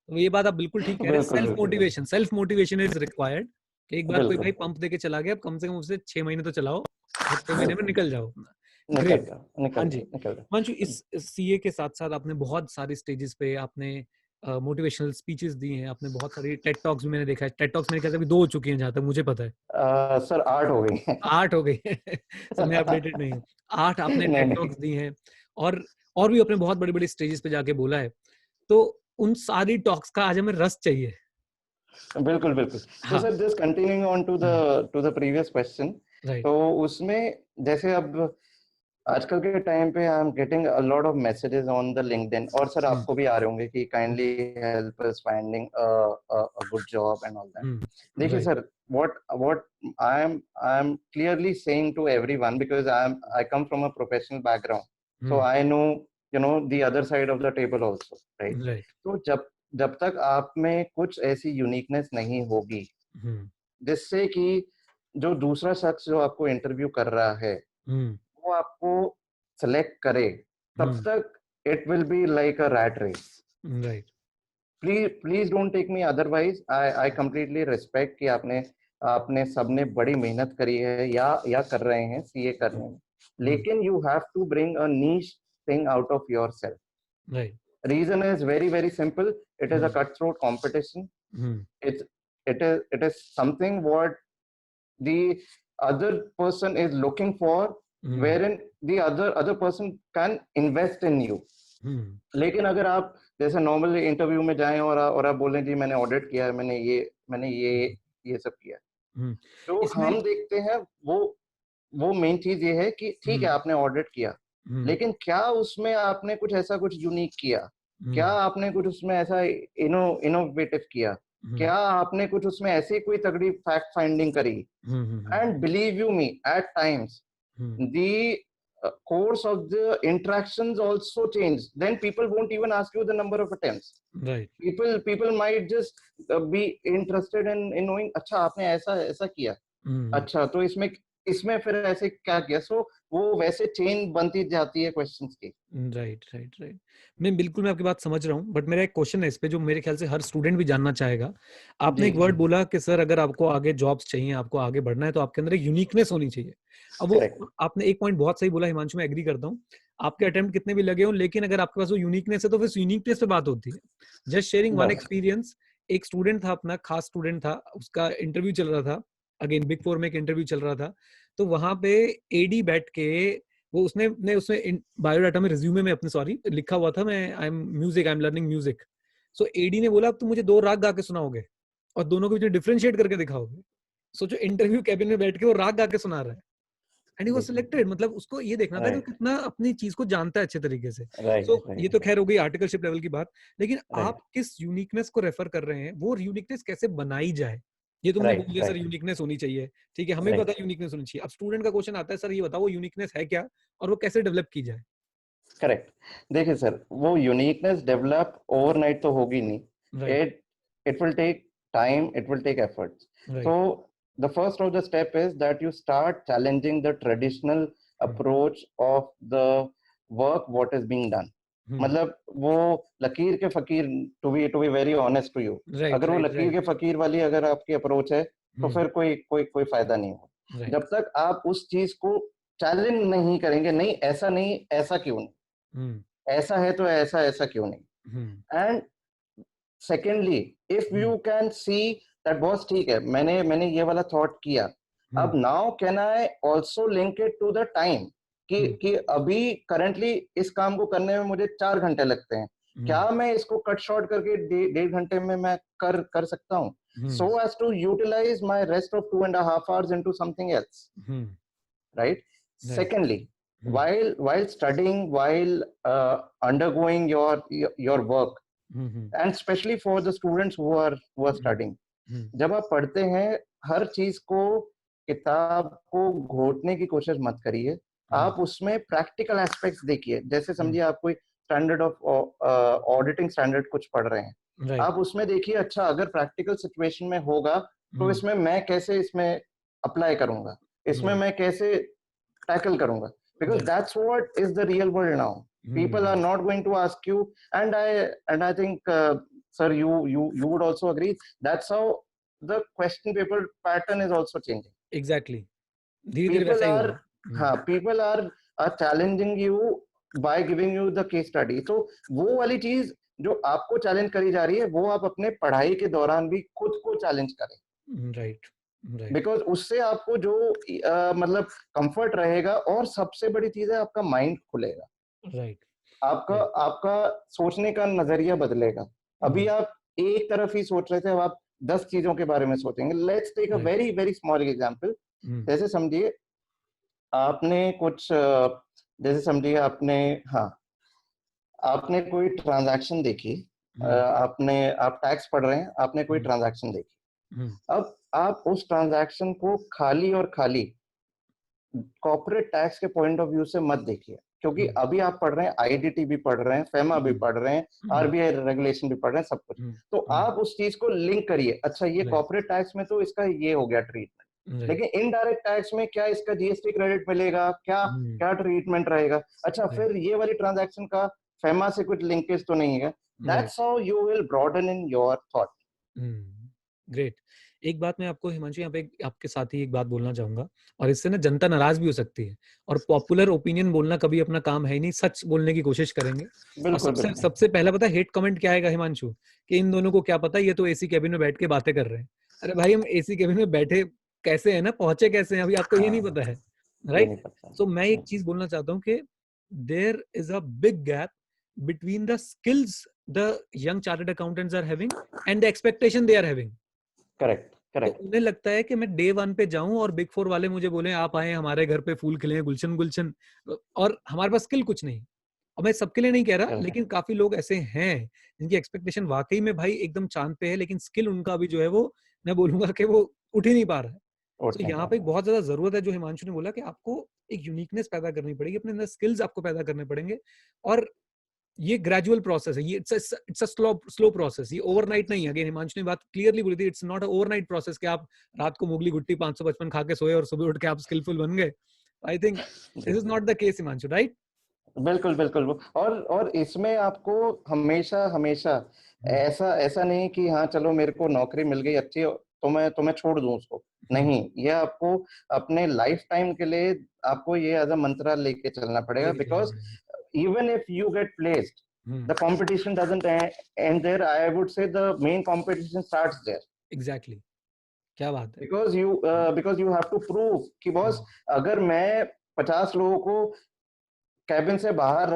तो ये बात आप बिल्कुल ठीक कह रहे हैं। बिल्कुल, बिल्कुल, बिल्कुल, सेल्फ मोटिवेशन इज रिक्वायर्ड। कि एक बार कोई भाई बिल्कुल, पंप देके चला गया, अब कम से कम उसे 6 महीने तो चलाओ, और 6 महीने में बिल्कुल, निकल जाओ अपना। निकल ग्रेट। जाओ, हाँ निकल जी। जाओ, निकल जाओ। मंशु, इस सीए के साथ साथ आपने बहुत सारी स्टेजेस पे आपने मोटिवेशनल स्पीचेस दी हैं, आपने बहुत सारी टेड टॉक्स भी मैंने देखा है। टेड टॉक्स मेरे ख्याल से अभी 2 हो चुकी हैं जहां तक मुझे पता है। सर 8 हो गई है। 8 हो गई है। सर मैं अपडेटेड नहीं हूँ। 8 आपने नहीं, टेड नहीं, टॉक्स दी हैं, और और भी अपने बहुत बड़ी बड़ी स्टेजेस पे जाके बोला है। तो उन सारी टॉक्स का आज हमें रस चाहिए। बिल्कुल, बिल्कुल। तो हाँ। Sir just continuing on to the previous question, right. तो उसमें जैसे अब आजकल के टाइम पे I am getting a lot of messages on the LinkedIn, और सर आपको भी आ रहे होंगे कि kindly help us finding a good job and all that. देखिए right. Sir, what I am clearly saying to everyone, because I come from a professional background, so I know, the other side of the table also, right? Right. तो जब तक आप में कुछ ऐसी uniqueness नहीं होगी जिससे कि जो दूसरा शख्स जो आपको इंटरव्यू कर रहा है वो आपको सेलेक्ट करे, तब तक it will be like a rat race. Right. Please please don't take me otherwise, I completely respect कि आपने आपने सबने बड़ी मेहनत करी है या कर रहे हैं सीए करने में, लेकिन you have to bring a niche thing out of yourself. Right. Reason is very, very simple. It is a cutthroat competition. It's it is something what the other person is looking for, wherein the other person can invest in you. लेकिन अगर आप जैसे normal interview में जाएं और आप बोलें जी मैंने ऑडिट किया है, मैंने ये सब किया है, जो इसमें हम देखते हैं वो मेन चीज ये है कि ठीक है आपने ऑडिट किया, लेकिन क्या उसमें आपने कुछ ऐसा कुछ यूनिक किया, क्या आपने कुछ उसमें ऐसा इनोवेटिव किया, क्या आपने कुछ उसमें ऐसी कोई तगड़ी फैक्ट फाइंडिंग करी? And believe you me, at times the course of the interactions also change, then people won't even ask you the number of attempts. Right. People might just be interested in knowing, अच्छा आपने ऐसा ऐसा किया, अच्छा तो इसमें इसमें फिर ऐसे क्या किया, सो वो वैसे चेन बनती जाती है क्वेश्चंस की। Right, right, right. मैं आपकी बात समझ रहा हूँ, बट मेरा एक क्वेश्चन है इस पे जो मेरे ख्याल से हर स्टूडेंट भी जानना चाहेगा। आपने जी, एक वर्ड बोला कि सर अगर आपको आगे जॉब्स चाहिए, आपको आगे बढ़ना है, तो आपके अंदर एक यूनिकनेस होनी चाहिए। अब वो करेक्ट, आपने एक पॉइंट बहुत सही बोला हिमांशु, मैं एग्री करता हूँ। आपके अटेम्प्ट कितने भी लगे हो, लेकिन अगर आपके पास वो यूनिकनेस है तो फिर यूनिकनेस पे बात होती है। जस्ट शेयरिंग वन बस एक्सपीरियंस। एक स्टूडेंट था अपना, खास स्टूडेंट था, उसका इंटरव्यू चल रहा था। अगेन बिग फोर में एक इंटरव्यू चल रहा था। तो वहां पे एडी बैठ के वो उसमें बायोडाटा में, रिज्यूमे में अपने, सॉरी, लिखा हुआ था, मैं I am learning music. So एडी ने बोला अब तुम मुझे 2 राग गा के सुनाओगे। और दोनों को डिफरेंशिएट करके दिखाओगे। सोचो इंटरव्यू कैबिन में बैठ के वो राग गा के सुना रहा है एंड ही वाज सिलेक्टेड, मतलब उसको ये देखना था कि वो राइट कितना अपनी चीज को जानता है अच्छे तरीके से। राइट सो ये तो राइट खैर हो गई आर्टिकलशिप लेवल की बात, लेकिन राइट आप किस यूनिकनेस को रेफर कर रहे हैं, वो यूनिकनेस कैसे बनाई जाए। ये तुमने बोल राइट दिया सर राइट यूनिकनेस होनी चाहिए, ठीक है, हमें भी पता राइट है यूनिकनेस होनी चाहिए। अब स्टूडेंट का क्वेश्चन आता है सर ये बताओ वो यूनिकनेस है क्या और वो कैसे डेवलप की जाए। करेक्ट। देखिए सर, वो यूनिकनेस डेवलप ओवरनाइट तो होगी नहीं। Right it it will take time, it will take efforts. Right. तो the first of the step is that you start challenging the traditional approach of the work what is being done. मतलब वो लकीर के फकीर, to be very honest to you, right अगर वो right लकीर right के फकीर वाली अगर आपकी अप्रोच है तो फिर कोई कोई कोई फायदा नहीं हो। राइट। जब तक आप उस चीज को चैलेंज नहीं करेंगे, नहीं ऐसा नहीं, ऐसा क्यों नहीं, ऐसा है तो ऐसा ऐसा क्यों नहीं। And secondly, if you can see that boss ठीक है, मैंने ये वाला थॉट किया, अब now can I also link it to the time कि अभी करंटली इस काम को करने में मुझे 4 घंटे लगते हैं, क्या मैं इसको कट शॉर्ट करके 1.5 घंटे में मैं कर सकता हूँ, so as to utilize my rest of 2.5 hours into something else, right? Right. Secondly, while studying, while undergoing your work, and especially for the students who are studying, जब आप पढ़ते हैं, हर चीज को, किताब को घोटने की कोशिश मत करिए, आप उसमें प्रैक्टिकल एस्पेक्ट्स देखिए। जैसे समझिए आप कोई स्टैंडर्ड ऑफ ऑडिटिंग स्टैंडर्ड कुछ पढ़ रहे हैं, राइट आप उसमें देखिए, अच्छा अगर प्रैक्टिकल सिचुएशन में होगा तो इसमें मैं कैसे इसमें अप्लाई करूंगा, इसमें मैं कैसे टैकल करूंगा, because that's what is the real world now. People are not going to ask you, and I think sir, you would also agree, that's how the question paper pattern is also changing. Exactly, धीरे धीरे People वैसा ही हो are, रहा है। हाँ, people are challenging you by giving you the case study. So वो वाली चीज जो आपको चैलेंज करी जा रही है, वो आप अपने पढ़ाई के दौरान भी खुद को चैलेंज करें, राइट राइट बिकॉज उससे आपको जो मतलब कंफर्ट रहेगा, और सबसे बड़ी चीज है आपका माइंड खुलेगा, राइट आपका राइट। आपका सोचने का नजरिया बदलेगा। अभी आप एक तरफ ही सोच रहे थे, अब आप 10 चीजों के बारे में सोचेंगे। Let's take a very very small example. जैसे समझिए आपने कुछ जैसे समझिए आपने, हाँ, आपने कोई ट्रांजैक्शन देखी, आप टैक्स पढ़ रहे हैं, आपने कोई ट्रांजैक्शन देखी, अब आप उस ट्रांजैक्शन को खाली और खाली कॉर्पोरेट टैक्स के पॉइंट ऑफ व्यू से मत देखिए, क्योंकि अभी आप पढ़ रहे हैं, आईडीटी भी पढ़ रहे हैं, फेमा भी पढ़ रहे हैं, आरबीआई रेगुलेशन भी पढ़ रहे हैं, सब कुछ। तो आप उस चीज को लिंक करिए, अच्छा ये कॉर्पोरेट टैक्स में तो इसका ये हो गया ट्रीटमेंट, लेकिन इनडायरेक्ट टैक्स में क्या इसका जीएसटी क्रेडिट मिलेगा, क्या क्या ट्रीटमेंट रहेगा, अच्छा फिर ये वाली ट्रांजैक्शन का फेमा से कुछ लिंकेज तो नहीं है। That's how you will broaden in your thought. Great. एक बात मैं आपको हिमांशु यहाँ पे आपके साथ ही एक बात बोलना चाहूंगा, और इससे ना जनता नाराज भी हो सकती है, और पॉपुलर ओपिनियन बोलना कभी अपना काम है ही नहीं, सच बोलने की कोशिश करेंगे। और बिल्कुल सबसे बिल्कुल सबसे पहला पता है हेट कमेंट क्या आएगा हिमांशु, कि इन दोनों को क्या पता, ये तो एसी कैबिन में बैठ के बातें कर रहे हैं। अरे भाई हम एसी कैबिन में बैठे कैसे है ना, पहुंचे कैसे हैं, अभी आपको ये नहीं पता है, ये राइट। नहीं पता। सो मैं एक चीज बोलना चाहता हूँ कि there is a big gap between the skills the young chartered accountants are having and the expectation they are having. Correct तो करेक्ट उन्हें लगता है कि मैं डे 1 पे जाऊं और बिग 4 वाले मुझे बोले आप आए हमारे घर पे फूल खिले गुलशन गुलशन, और हमारे पास स्किल कुछ नहीं। और मैं सबके लिए नहीं कह रहा, करेक्ट लेकिन काफी लोग ऐसे हैं जिनकी एक्सपेक्टेशन वाकई में भाई एकदम चांद पे है, लेकिन स्किल उनका भी जो है वो, मैं बोलूंगा कि वो उठ ही नहीं पा रहा है। उठ तो नहीं यहाँ पा पे रहा। बहुत ज्यादा जरूरत है, जो हिमांशु ने बोला कि आपको एक यूनिकनेस पैदा करनी पड़ेगी, अपने अंदर स्किल्स आपको पैदा करने पड़ेंगे। और ये ग्रेजुअल प्रोसेस है, ये इट्स अ स्लो प्रोसेस, ये ओवरनाइट नहीं है। अगेन हिमांशु ने बात क्लियरली बोली थी, it's not a overnight process कि आप रात को मुगली गुट्टी 555 खा के सोए और सुबह उठ के आप स्किलफुल बन गए। I think this is not the case Himanshu, right. बिल्कुल बिल्कुल। और इसमें आपको हमेशा हमेशा ऐसा ऐसा नहीं कि हाँ चलो मेरे को नौकरी मिल गई अच्छी तो मैं छोड़ दूं उसको, नहीं, ये आपको अपने लाइफ टाइम के लिए आपको ये एज अ मंत्रा लेके चलना पड़ेगा, because even if you get placed, the competition doesn't end there. I would say the main competition starts there. Exactly, क्या बात है। Because you have to prove कि बॉस, अगर मैं 50 लोगों को कैबिन से बाहर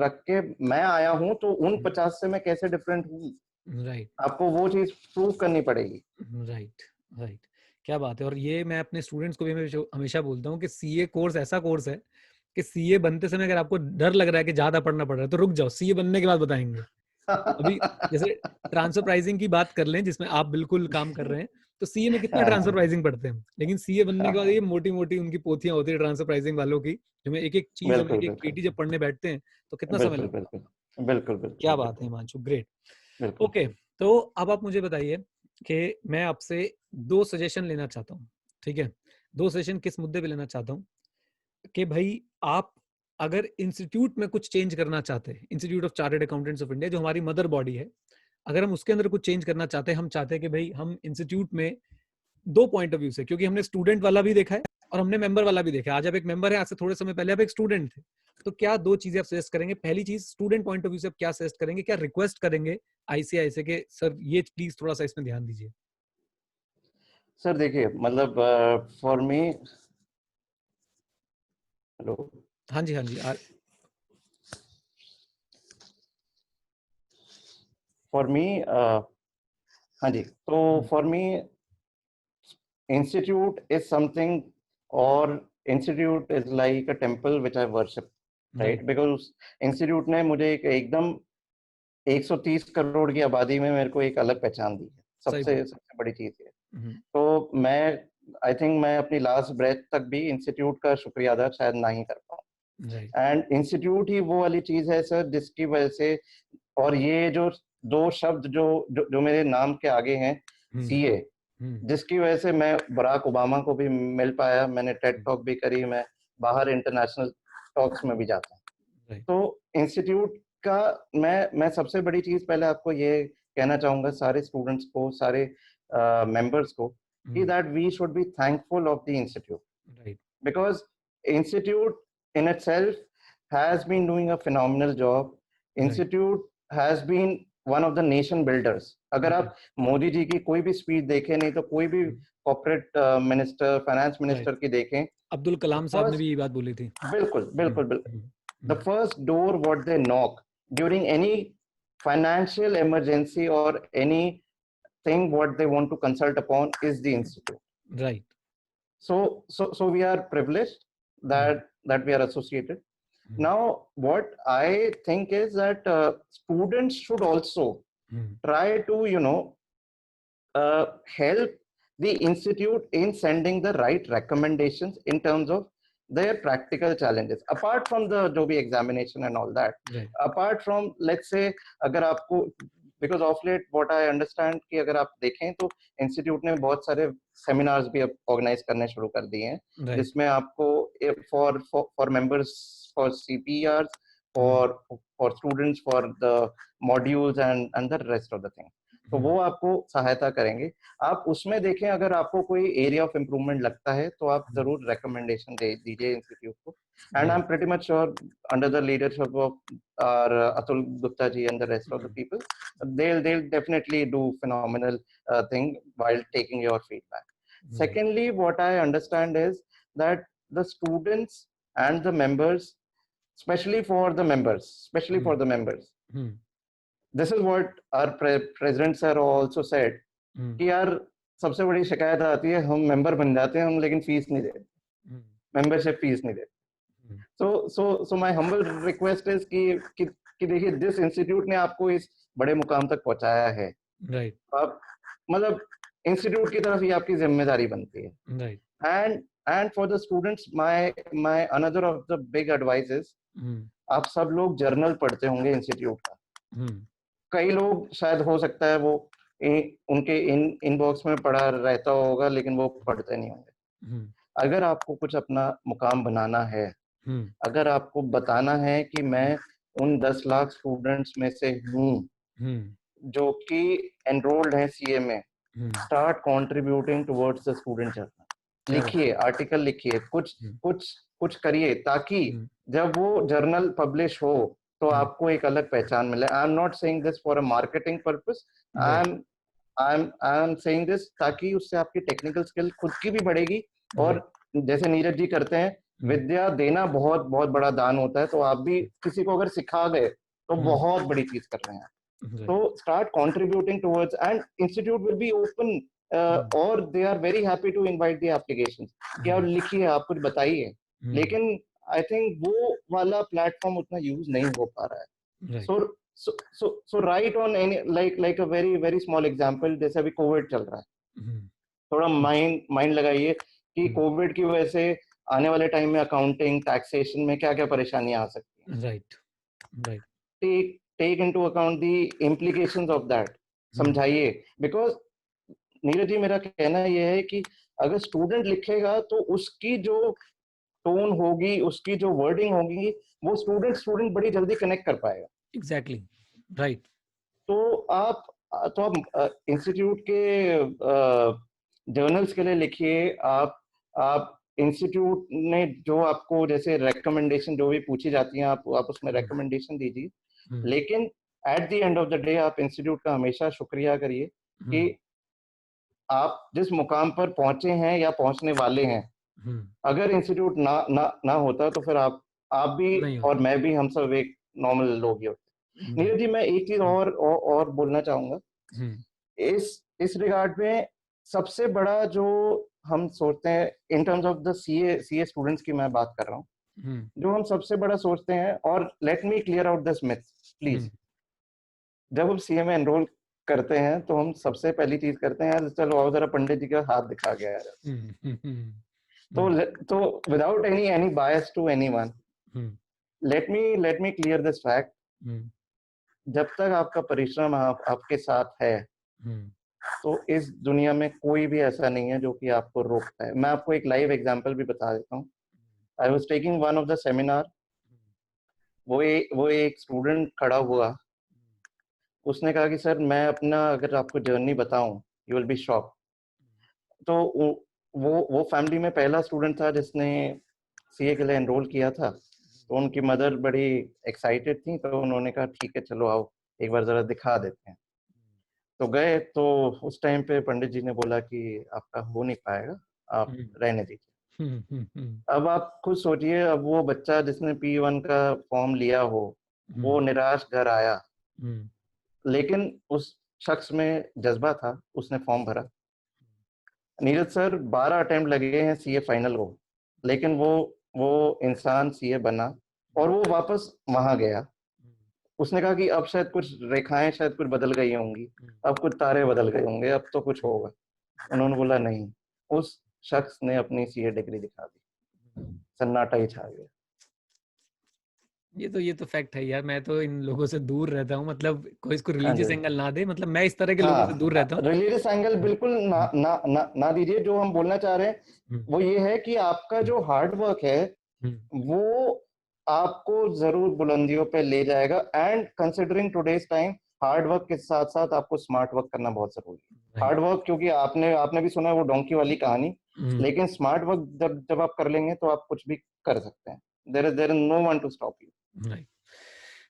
रख के मैं आया हूँ, तो उन 50 से मैं कैसे डिफरेंट हूँ, राइट आपको वो चीज प्रूव करनी पड़ेगी। Right right. क्या बात है। और ये मैं अपने स्टूडेंट्स को भी हमेशा बोलता हूँ कि सीए कोर्स ऐसा कोर्स है कि सीए बनते समय अगर आपको डर लग रहा है कि ज्यादा पढ़ना पड़ रहा है तो रुक जाओ, सीए बनने के बाद बताएंगे। अभी जैसे ट्रांसफर प्राइसिंग की बात कर लें जिसमें आप बिल्कुल काम कर रहे हैं, तो सीए में कितना ट्रांसफर हाँ, प्राइसिंग पढ़ते हैं, लेकिन सीए बनने के बाद ये मोटी मोटी उनकी पोथियां होती है ट्रांसफर प्राइसिंग वालों की, जो में एक एक चीज, हम बिल्कुल एक एक बिल्कुल पेटी जब पढ़ने बैठते हैं तो कितना समय बिल्कुल लगता है। बिल्कुल बिल्कुल बिल्कुल क्या बात है बिल्कुल हिमांशु, ग्रेट। बिल्कुल। ओके, तो अब आप मुझे बताइए कि मैं आपसे 2 सजेशन लेना चाहता हूँ, ठीक है? 2 सजेशन किस मुद्दे पे लेना चाहता हूँ कि भाई आप अगर इंस्टीट्यूट में कुछ चेंज करना चाहते हैं, institute of chartered accountants of India जो हमारी मदर बॉडी है, अगर हम उसके अंदर कुछ चेंज करना चाहते हैं, हम चाहते हैं कि भाई हम इंस्टीट्यूट में 2 पॉइंट ऑफ व्यू से, क्योंकि हमने स्टूडेंट वाला भी देखा है और हमने मेंबर वाला भी देखा है। आज आप एक मेंबर है, आज से थोड़े समय पहले आप एक स्टूडेंट थे। तो क्या 2 चीजें आप सजेस्ट करेंगे? पहली चीज, स्टूडेंट पॉइंट ऑफ व्यू से आप क्या सजेस्ट करेंगे, क्या रिक्वेस्ट करेंगे आईसीआई से कि सर ये प्लीज थोड़ा सा इसमें ध्यान दीजिए? सर देखिए, मतलब फॉर मी, हेलो, हाँ जी, हाँ जी। फॉर मी, हाँ जी, तो for me institute is something, or institute is like a temple which I worship, right right? Because institute ने मुझे एक एकदम 130 करोड़ की आबादी में मेरे को एक अलग पहचान दी है। सही बात। सबसे सबसे बड़ी चीज है। तो मैं आई थिंक मैं अपनी लास्ट ब्रेथ तक भी इंस्टीट्यूट का शुक्रिया अदा शायद ना ही कर पाऊँ। राइट। एंड इंस्टीट्यूट ही वो वाली चीज है सर जिसकी वजह से, और ये जो 2 शब्द जो मेरे नाम के आगे हैं, सीए, जिसकी वजह से मैं बराक ओबामा को भी मिल पाया, मैंने टेड टॉक भी करी, मैं बाहर इंटरनेशनल टॉक्स में भी जाता हूँ। राइट। तो इंस्टीट्यूट का मैं सबसे बड़ी चीज पहले आपको ये कहना चाहूंगा, सारे स्टूडेंट्स को, सारे मेंबर्स को, कि that we should be thankful of the institute, right. because institute in itself has been doing a phenomenal job. Right. Institute has been one of the nation builders. अगर आप मोदी जी की कोई भी स्पीच देखें, नहीं तो कोई भी corporate minister, finance right. Minister की देखें, अब्दुल the कलाम साहब ने first, भी ये बात बोली थी। बिल्कुल बिल्कुल बिल्कुल, the hmm. first door what they knock during any financial emergency or anything what they want to consult upon is the institute. Right. So we are privileged that we are associated. Now, what I think is that students should also try to, help the institute in sending the right recommendations in terms of their practical challenges. Apart from the जो भी examination and all that, right. apart from, let's say, अगर आपको, because of late what I understand कि अगर आप देखें तो institute ने बहुत सारे सेमिनार्स भी अब ऑर्गेनाइज करने शुरू कर दिए हैं, राइट। जिसमें आपको for members, for CPR, for students, for the modules and the rest of the thing, तो वो आपको सहायता करेंगे। आप उसमें देखें, अगर आपको कोई एरिया ऑफ इम्प्रूवमेंट लगता है तो आप जरूर रिकमेंडेशन दे दीजिए इंस्टीट्यूट को। And I am pretty much sure under the leadership of Atul Gupta ji and the rest of the people, they'll definitely do phenomenal thing while taking your feedback. Secondly, what I understand is that the students and the members, especially for the members, this is what our president sir also said कि यार सबसे बड़ी शिकायत आती है, हम member बन जाते हैं हम, लेकिन फीस नहीं देते, मेंबरशिप फीस नहीं देते। So my humble request is कि देखिए, दिस इंस्टीट्यूट ने आपको इस बड़े मुकाम तक पहुंचाया है, राइट। आप मतलब इंस्टीट्यूट की तरफ ही आपकी जिम्मेदारी बनती है। Right. And for the students, my another of the big advice is, आप सब लोग जर्नल पढ़ते होंगे इंस्टीट्यूट का, कई लोग शायद हो सकता है वो उनके इनबॉक्स में पड़ा रहता होगा, लेकिन वो पढ़ते नहीं होंगे। अगर आपको कुछ अपना मुकाम बनाना है, अगर आपको बताना है कि मैं उन 10 लाख स्टूडेंट्स में से हूँ जो कि एनरोल्ड है सीए में, start contributing towards the student journal. लिखिए, आर्टिकल लिखिए, कुछ करिए, ताकि जब वो जर्नल पब्लिश हो तो आपको एक अलग पहचान मिले। आई am not saying this for a marketing purpose, I am saying this ताकि उससे आपकी टेक्निकल स्किल खुद की भी बढ़ेगी, और जैसे नीरज जी करते हैं विद्या देना बहुत बहुत बड़ा दान होता है, तो आप भी किसी को अगर सिखा गए तो बहुत बड़ी चीज कर रहे हैं। तो start contributing towards, and institute will be open, or they are very happy to invite the applications कि आप लिखिए, आप कुछ बताइए। लेकिन आई थिंक वो वाला प्लेटफॉर्म उतना यूज नहीं हो पा रहा है। So right on any like a very very small example, जैसे अभी कोविड चल रहा है, थोड़ा माइंड लगाइए कि कोविड की वजह से आने वाले टाइम में अकाउंटिंग, टैक्सेशन में क्या क्या परेशानियां आ सकती हैं। Right take into account the implications of that, समझाइए। बिकॉज नीरज जी, मेरा कहना यह है कि अगर स्टूडेंट लिखेगा तो उसकी जो टोन होगी, उसकी जो वर्डिंग होगी, वो स्टूडेंट बड़ी जल्दी कनेक्ट कर पाएगा। Exactly, right. तो आप इंस्टीट्यूट के जर्नल्स के लिए लिखिए। आप इंस्टीट्यूट ने जो आपको जैसे रिकमेंडेशन जो भी पूछी जाती है, आप उसमें रिकमेंडेशन दीजिए। लेकिन at the end of the day आप इंस्टीट्यूट का हमेशा शुक्रिया करिए कि आप जिस मुकाम पर पहुंचे हैं या पहुंचने वाले हैं। अगर इंस्टीट्यूट ना होता तो फिर आप भी और मैं भी, हम सब एक नॉर्मल लोग ही होते। नीरज जी, मैं एक चीज और बोलना चाहूंगा इस रिगार्ड में। सबसे बड़ा जो हम सोचते हैं in terms of the CA students की मैं बात कर रहा हूँ, जो हम सबसे बड़ा सोचते हैं, और late me clear out this myth please. जब हम सीए में एनरोल करते हैं तो हम सबसे पहली चीज करते हैं, यार चलो आओ जरा पंडित जी का हाथ दिखा गया यार। तो without any bias to anyone, let me clear this fact. जब तक आपका परिश्रम आपके साथ है, तो इस दुनिया में कोई भी ऐसा नहीं है जो कि आपको रोकता है। मैं आपको एक लाइव एग्जांपल भी बता देता हूँ। I was taking one of the seminar. वो एक स्टूडेंट खड़ा हुआ, उसने कहा कि सर मैं अपना अगर आपको जर्नी बताऊं, यू विल बी शॉक। तो वो फैमिली में पहला स्टूडेंट था जिसने सीए के लिए एनरोल किया था। तो उनकी मदर बड़ी एक्साइटेड थी, तो उन्होंने कहा ठीक है चलो आओ एक बार जरा दिखा देते हैं। तो गए, तो उस टाइम पे पंडित जी ने बोला कि आपका हो नहीं पाएगा, आप रहने दीजिए। अब आप खुद सोचिए, अब वो बच्चा जिसने P1 का फॉर्म लिया हो, वो निराश घर आया, लेकिन उस शख्स में जज्बा था, उसने फॉर्म भरा। नीरज सर 12 अटेम्प्ट लगे हैं सीए फाइनल को, लेकिन वो इंसान सीए बना और वो वापस वहां गया। उसने कहा कि अब शायद कुछ रेखाएं शायद कुछ बदल गई होंगी, अब कुछ तारे बदल गए होंगे, अब तो कुछ होगा। उन्होंने बोला नहीं, उस शख्स ने अपनी सीए डिग्री दिखा दी, सन्नाटा ही छा गया। ये तो फैक्ट है यार। मैं तो इन लोगों से दूर रहता हूँ, मतलब कोई इसको हाँ रिलीजियस जी, एंगल ना दे, मतलब मैं इस तरह के लोगों से दूर रहता हूँ। रिलीजियस एंगल बिल्कुल ना दीजिए। जो हम बोलना चाह रहे हैं वो ये है कि आपका जो हार्ड वर्क है वो आपको जरूर बुलंदियों पे ले जाएगा। And considering today's time, hard work के साथ साथ आपको स्मार्ट वर्क करना बहुत जरूरी है। हार्ड वर्क, क्योंकि आपने भी सुना है वो डोंकी वाली कहानी, लेकिन स्मार्ट वर्क जब आप कर लेंगे तो आप कुछ भी कर सकते हैं। There is no one to stop you.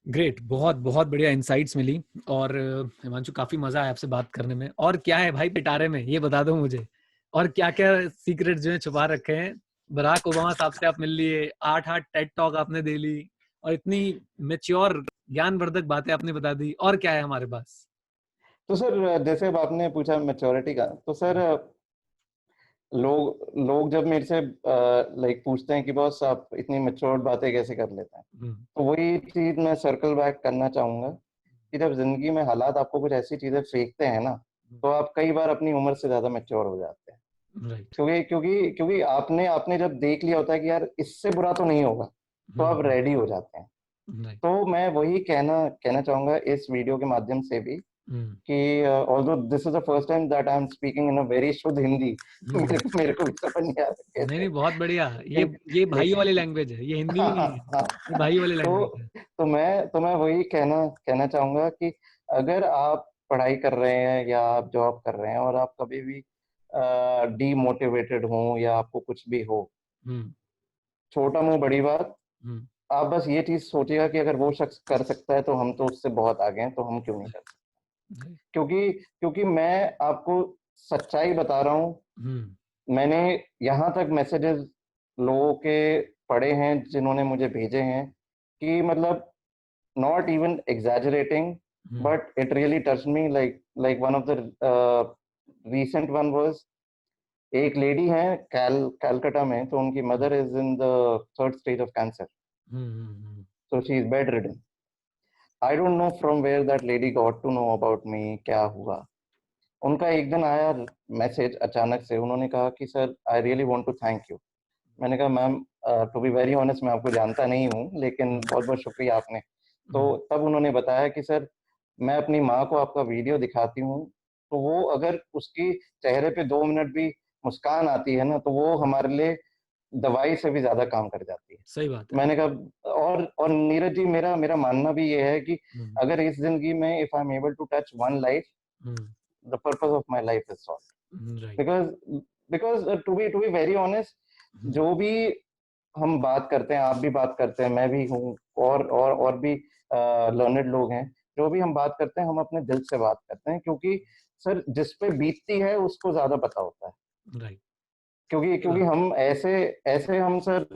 Great, बहुत बहुत बढ़िया इंसाइट्स मिली। और हिमांशु, काफी मजा आया आपसे बात करने में। और क्या है भाई पिटारे में, ये बता दो मुझे, और क्या क्या सीक्रेट जो है छुपा रखे हैं। बराक ओबामा साहब से आप मिल लिए, 8 टेड टॉक आपने दे ली, और इतनी मेच्योर ज्ञानवर्धक बातें आपने बता दी, और क्या है हमारे पास? तो सर, जैसे अब आपने पूछा मैच्योरिटी का, तो सर लोग जब मेरे से लाइक पूछते हैं कि बॉस आप इतनी मैच्योर्ड बातें कैसे कर लेते हैं, तो वही चीज मैं सर्कल बैक करना चाहूंगा कि जब जिंदगी में हालात आपको कुछ ऐसी चीजें फेंकते हैं ना, तो आप कई बार अपनी उम्र से ज्यादा मैच्योर हो जाते हैं। क्योंकि आपने जब देख लिया होता है कि यार इससे बुरा तो नहीं होगा, तो आप रेडी हो जाते हैं। तो मैं वही कहना चाहूंगा इस वीडियो के माध्यम से भी कि although this is the first time that I am speaking in a very शुद्ध हिंदी, मेरे को भी समझ नहीं आ रहा कैसे। नहीं, बहुत बढ़िया। ये भाई वाली लैंग्वेज है, ये हिंदी भी नहीं है, ये भाई वाली लैंग्वेज है। तो मैं वही कहना चाहूंगा कि अगर आप पढ़ाई कर रहे हैं या आप जॉब कर रहे हैं और आप कभी भी डीमोटिवेटेड हो या आपको कुछ भी हो, छोटा मुंह बड़ी बात, आप बस ये चीज सोचिएगा कि अगर वो शख्स कर सकता है तो हम तो उससे बहुत आगे हैं, तो हम क्यों नहीं कर सकते। क्योंकि मैं आपको सच्चाई बता रहा हूँ। मैंने यहाँ तक मैसेजेस लोगों के पढ़े हैं, जिन्होंने मुझे भेजे हैं, कि मतलब not even exaggerating, but it really touched me. Like one of the recent one was, एक लेडी है कैलकाटा में, तो उनकी mother is in the third stage of cancer, so she is bedridden. I don't know from where that lady got to know about me, क्या हुआ। उनका एक दिन आया मैसेज अचानक से, उन्होंने कहा कि sir I really want to thank you. मैंने कहा ma'am, to be very honest, मैं आपको जानता नहीं हूँ, लेकिन बहुत बहुत शुक्रिया आपने। तो तब उन्होंने बताया कि सर, मैं अपनी माँ को आपका वीडियो दिखाती हूँ, तो वो अगर उसकी चेहरे पे 2 मिनट भी मुस्कान आती है ना, तो वो हमारे लिए दवाई से भी ज्यादा काम कर जाती है। सही बात है। मैंने कहा, और नीरज जी, मेरा मेरा मानना भी ये है कि अगर इस जिंदगी में if I am able to touch one life, the purpose of my life is solved. Right. Because to be very honest, जो भी हम बात करते हैं, आप भी बात करते हैं, मैं भी हूँ, और भी लर्नेड लोग हैं, जो भी हम बात करते हैं, हम अपने दिल से बात करते हैं, क्योंकि सर जिस पे बीतती है उसको ज्यादा पता होता है। राइट। क्योंकि हम ऐसे ऐसे हम सर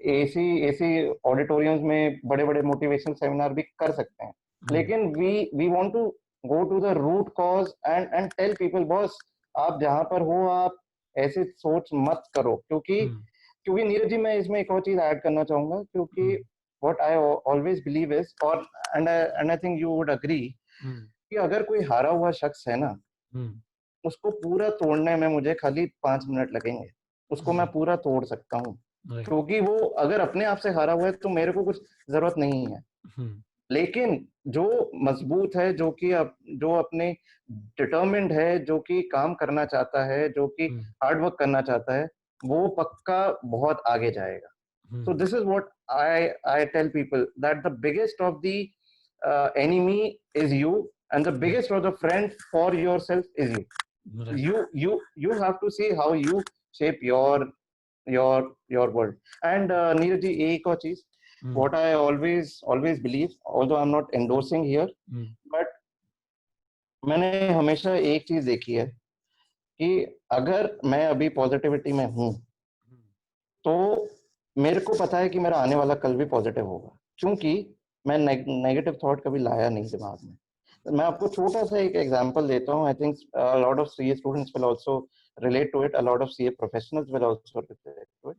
एसी एसी ऑडिटोरियम्स में बड़े बड़े मोटिवेशनल सेमिनार भी कर सकते हैं, लेकिन we want to go to the root cause and tell people, boss आप जहां पर हो, आप ऐसी सोच मत करो। क्योंकि नीरज जी, मैं इसमें एक और चीज ऐड करना चाहूंगा, क्योंकि what I always believe is, और and I think you would agree, कि अगर कोई हारा हुआ शख्स है ना, उसको पूरा तोड़ने में मुझे खाली 5 मिनट लगेंगे, उसको मैं पूरा तोड़ सकता हूँ। क्योंकि वो अगर अपने आप से हारा हुआ है तो मेरे को कुछ जरूरत नहीं है, लेकिन जो मजबूत है, जो अपने डिटर्मिन्ड है, जो कि काम करना चाहता है, जो कि हार्ड वर्क करना चाहता है, वो पक्का बहुत आगे जाएगा। So this is what I tell people, that the biggest of the enemy is you, and the biggest of the friend for yourself is you. Right. You have to see how you shape your world. And Neeraj ji, एक और चीज, what I always believe, although I'm not endorsing here, but मैंने हमेशा एक चीज देखी है कि अगर मैं अभी पॉजिटिविटी में हूं, तो मेरे को पता है कि मेरा आने वाला कल भी पॉजिटिव होगा, क्योंकि मैं नेगेटिव थॉट कभी लाया नहीं दिमाग में। मैं आपको छोटा सा एक एग्जांपल देता हूँ। I think lot of CA students will also relate to it, a lot of CA professionals will also relate to it.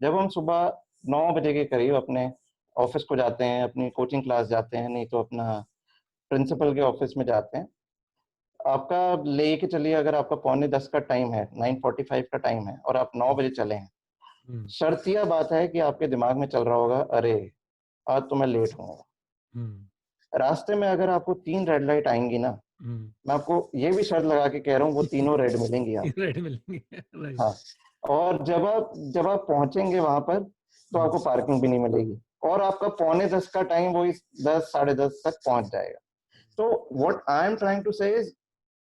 जब हम सुबह 9 बजे के करीब अपने ऑफिस को जाते हैं, अपनी कोचिंग क्लास जाते हैं, नहीं तो अपना प्रिंसिपल के ऑफिस में जाते हैं, आपका लेके चलिए, अगर आपका 9:45 का टाइम है, 9:45 का टाइम है, और आप 9 बजे चले हैं, शर्तिया बात है कि आपके दिमाग में चल रहा होगा, अरे आज तो मैं लेट हूँ। रास्ते में अगर आपको 3 रेड लाइट आएंगी ना, मैं आपको ये भी शर्त लगा के कह रहा हूँ, वो तीनों रेड मिलेंगी आपको। रेड मिलेंगी। हाँ, और जब आप पहुंचेंगे वहां पर, तो आपको पार्किंग भी नहीं मिलेगी, और आपका 9:45 का टाइम वो 10 साढ़े 10 तक पहुंच जाएगा। तो what I am trying to say is,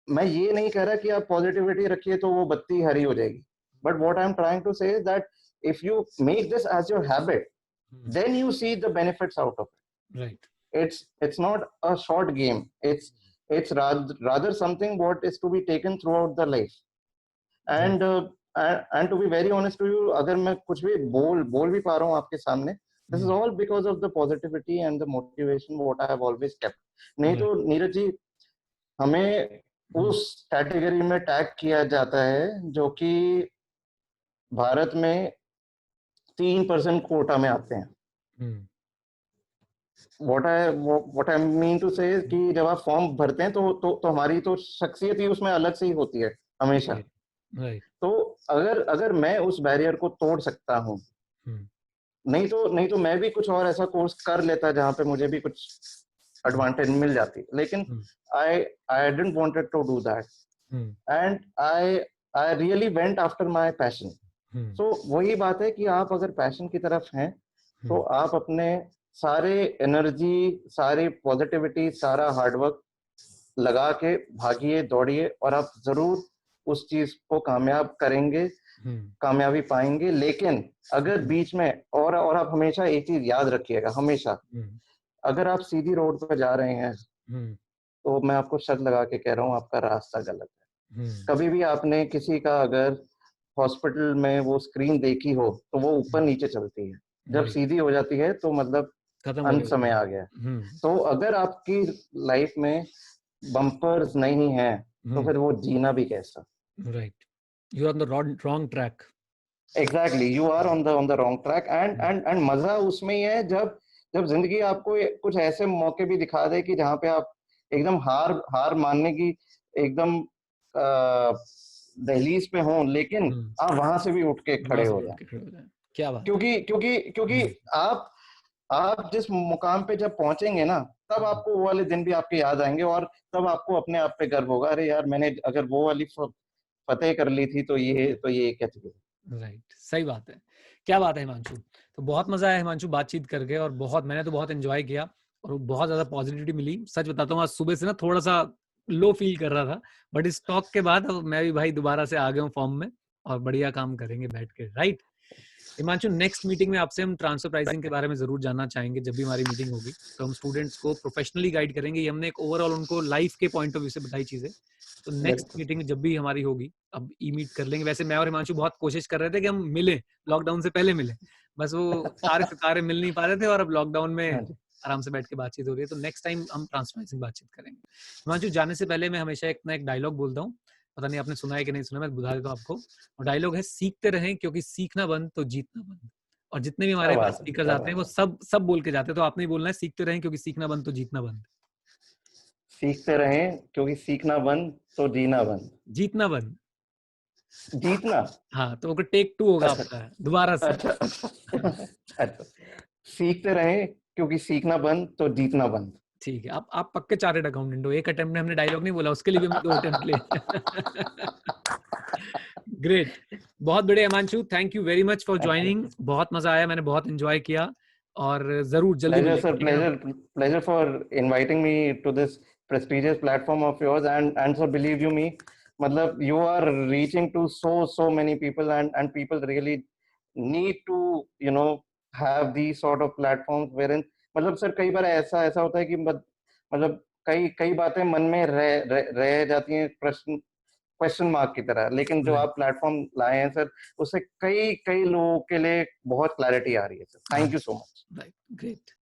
मैं ये नहीं कह रहा कि आप पॉजिटिविटी रखिए तो वो बत्ती हरी हो जाएगी, but what I am trying to say is that if you make this as your habit, then you see the benefits out of it. Right. It's not a short game. It's rather something what is to be taken throughout the life. And and to be very honest to you, अगर मैं कुछ भी बोल भी पा रहा हूँ आपके सामने, this is all because of the positivity and the motivation what I have always kept. नहीं तो नीरज जी, हमें उस कैटेगरी में टैग किया जाता है जो कि भारत में 3% कोटा में आते हैं। What I mean to say कि जब आप फॉर्म भरते हैं तो हमारी तो शख्सियत ही उसमें अलग से ही होती है हमेशा। तो अगर मैं उस बैरियर को तोड़ सकता हूँ, नहीं तो मैं भी कुछ और ऐसा कोर्स कर लेता जहाँ पे मुझे भी कुछ एडवांटेज मिल जाती, लेकिन I didn't wanted to do that, and I really went after my passion. So वही बात है कि आप अगर पैशन की तरफ हैं, तो आप अपने सारे एनर्जी, सारी पॉजिटिविटी, सारा हार्डवर्क लगा के भागिए, दौड़िए, और आप जरूर उस चीज को कामयाब करेंगे, कामयाबी पाएंगे। लेकिन अगर बीच में, और आप हमेशा एक चीज याद रखिएगा, हमेशा अगर आप सीधी रोड पर जा रहे हैं, तो मैं आपको शर्त लगा के कह रहा हूँ, आपका रास्ता गलत है। कभी भी आपने किसी का अगर हॉस्पिटल में वो स्क्रीन देखी हो, तो वो ऊपर नीचे चलती है, जब राइट, सीधी हो जाती है तो मतलब खत्म हो अंत गया समय उसमें। आ गया है। तो अगर आपकी लाइफ में बम्पर्स नहीं है तो फिर वो जीना भी कैसा? Right, you are on the wrong track. Exactly, you are on the wrong track. And मजा उसमें ही है जब जब जिंदगी आपको कुछ ऐसे मौके भी दिखा दे कि जहाँ पे आप एकदम हार हार मानने की एकदम दहलीज पे हों, लेकिन आप वहां से भी उठ के वहां खड़े से हो भी उठ जाएं। के खड़े हो जाए, क्या बात है। क्योंकि आप जिस मुकाम पे जब पहुंचेंगे ना, तब आपको वो वाले दिन भी आपके याद आएंगे, और तब आपको अपने आप पे गर्व होगा, अरे यार मैंने अगर वो वाली फतेह कर ली थी तो ये क्या चीज है। राइट, सही बात है। क्या बात है हिमांशु, तो बहुत मजा आया हिमांशु बातचीत करके, और मैंने तो बहुत एंजॉय किया, और बहुत ज्यादा पॉजिटिविटी मिली। सच बताता हूँ, आज सुबह से ना थोड़ा सा लो फील कर रहा था, बट इस टॉक के बाद अब मैं भी भाई दोबारा से आ गया हूँ फॉर्म में, और बढ़िया काम करेंगे बैठ के, राइट। हिमांशु, नेक्स्ट मीटिंग में आपसे हम ट्रांसफर प्राइसिंग के बारे में जरूर जानना चाहेंगे। जब भी हमारी मीटिंग होगी तो हम स्टूडेंट्स को प्रोफेशनली गाइड करेंगे। ये हमने एक ओवरऑल उनको लाइफ के पॉइंट ऑफ व्यू से बताई चीजें। तो नेक्स्ट बिल्कुल। मीटिंग जब भी हमारी होगी, अब ई मीट कर लेंगे। वैसे मैं और हिमांशु बहुत कोशिश कर रहे थे कि हम मिले, लॉकडाउन से पहले मिले, बस वो तारे सितारे मिल नहीं पा रहे थे, और अब लॉकडाउन में हाँ जी। आराम से बैठ के बातचीत हो रही है। तो नेक्स्ट टाइम हम ट्रांसफर प्राइसिंग बातचीत करेंगे। हिमांशु, जाने से पहले मैं हमेशा एक डायलॉग बोलता हूँ, पता नहीं आपने सुना है कि नहीं सुना, मैं बता देता हूँ आपको। और डायलॉग है, सीखते रहें क्योंकि सीखना बंद तो जीतना बंद। और जितने भी क्या हमारे पास बात है, स्पीकर्स क्या आते हैं बात वो है। सब बोल के जाते हैं। तो आपने ही बोलना है, सीखते रहें क्योंकि सीखना बंद तो जीतना बंद। सीखते रहें क्योंकि सीखना बंद तो जीना बंद। जीतना बंद। जीतना। हाँ, तो टेक 2 होगा अच्छा, आपका दोबारा से। अच्छा, अच्छा। सीखते रहें क्योंकि सीखना बंद तो जीतना बंद। ठीक है, आप पक्के चार्टर्ड अकाउंटेंट हो। एक अटेम्प्ट में हमने डायलॉग नहीं बोला, उसके लिए भी हमने 2 अटेम्प्ट लिए। ग्रेट, बहुत बढ़िया Himanshu, thank you very much for joining. बहुत मजा आया, मैंने बहुत एंजॉय किया, और जरूर जल्दी Pleasure, मिलेंगे, sir. ठीक है ना। Pleasure for inviting me to this prestigious platform of yours. And so believe you me, मतलब you are reaching to so many people, and people really need to have these sort of platforms wherein मतलब sir कई बार ऐसा ऐसा होता है कि मतलब कई कई बातें मन में रह जाती हैं, प्रश्न क्वेश्चन मार्क की तरह, लेकिन जो राइट, आप प्लेटफॉर्म लाए हैं सर, उससे कई कई लोगों के लिए बहुत क्लैरिटी आ रही है sir. Thank right, you so much. Right, great.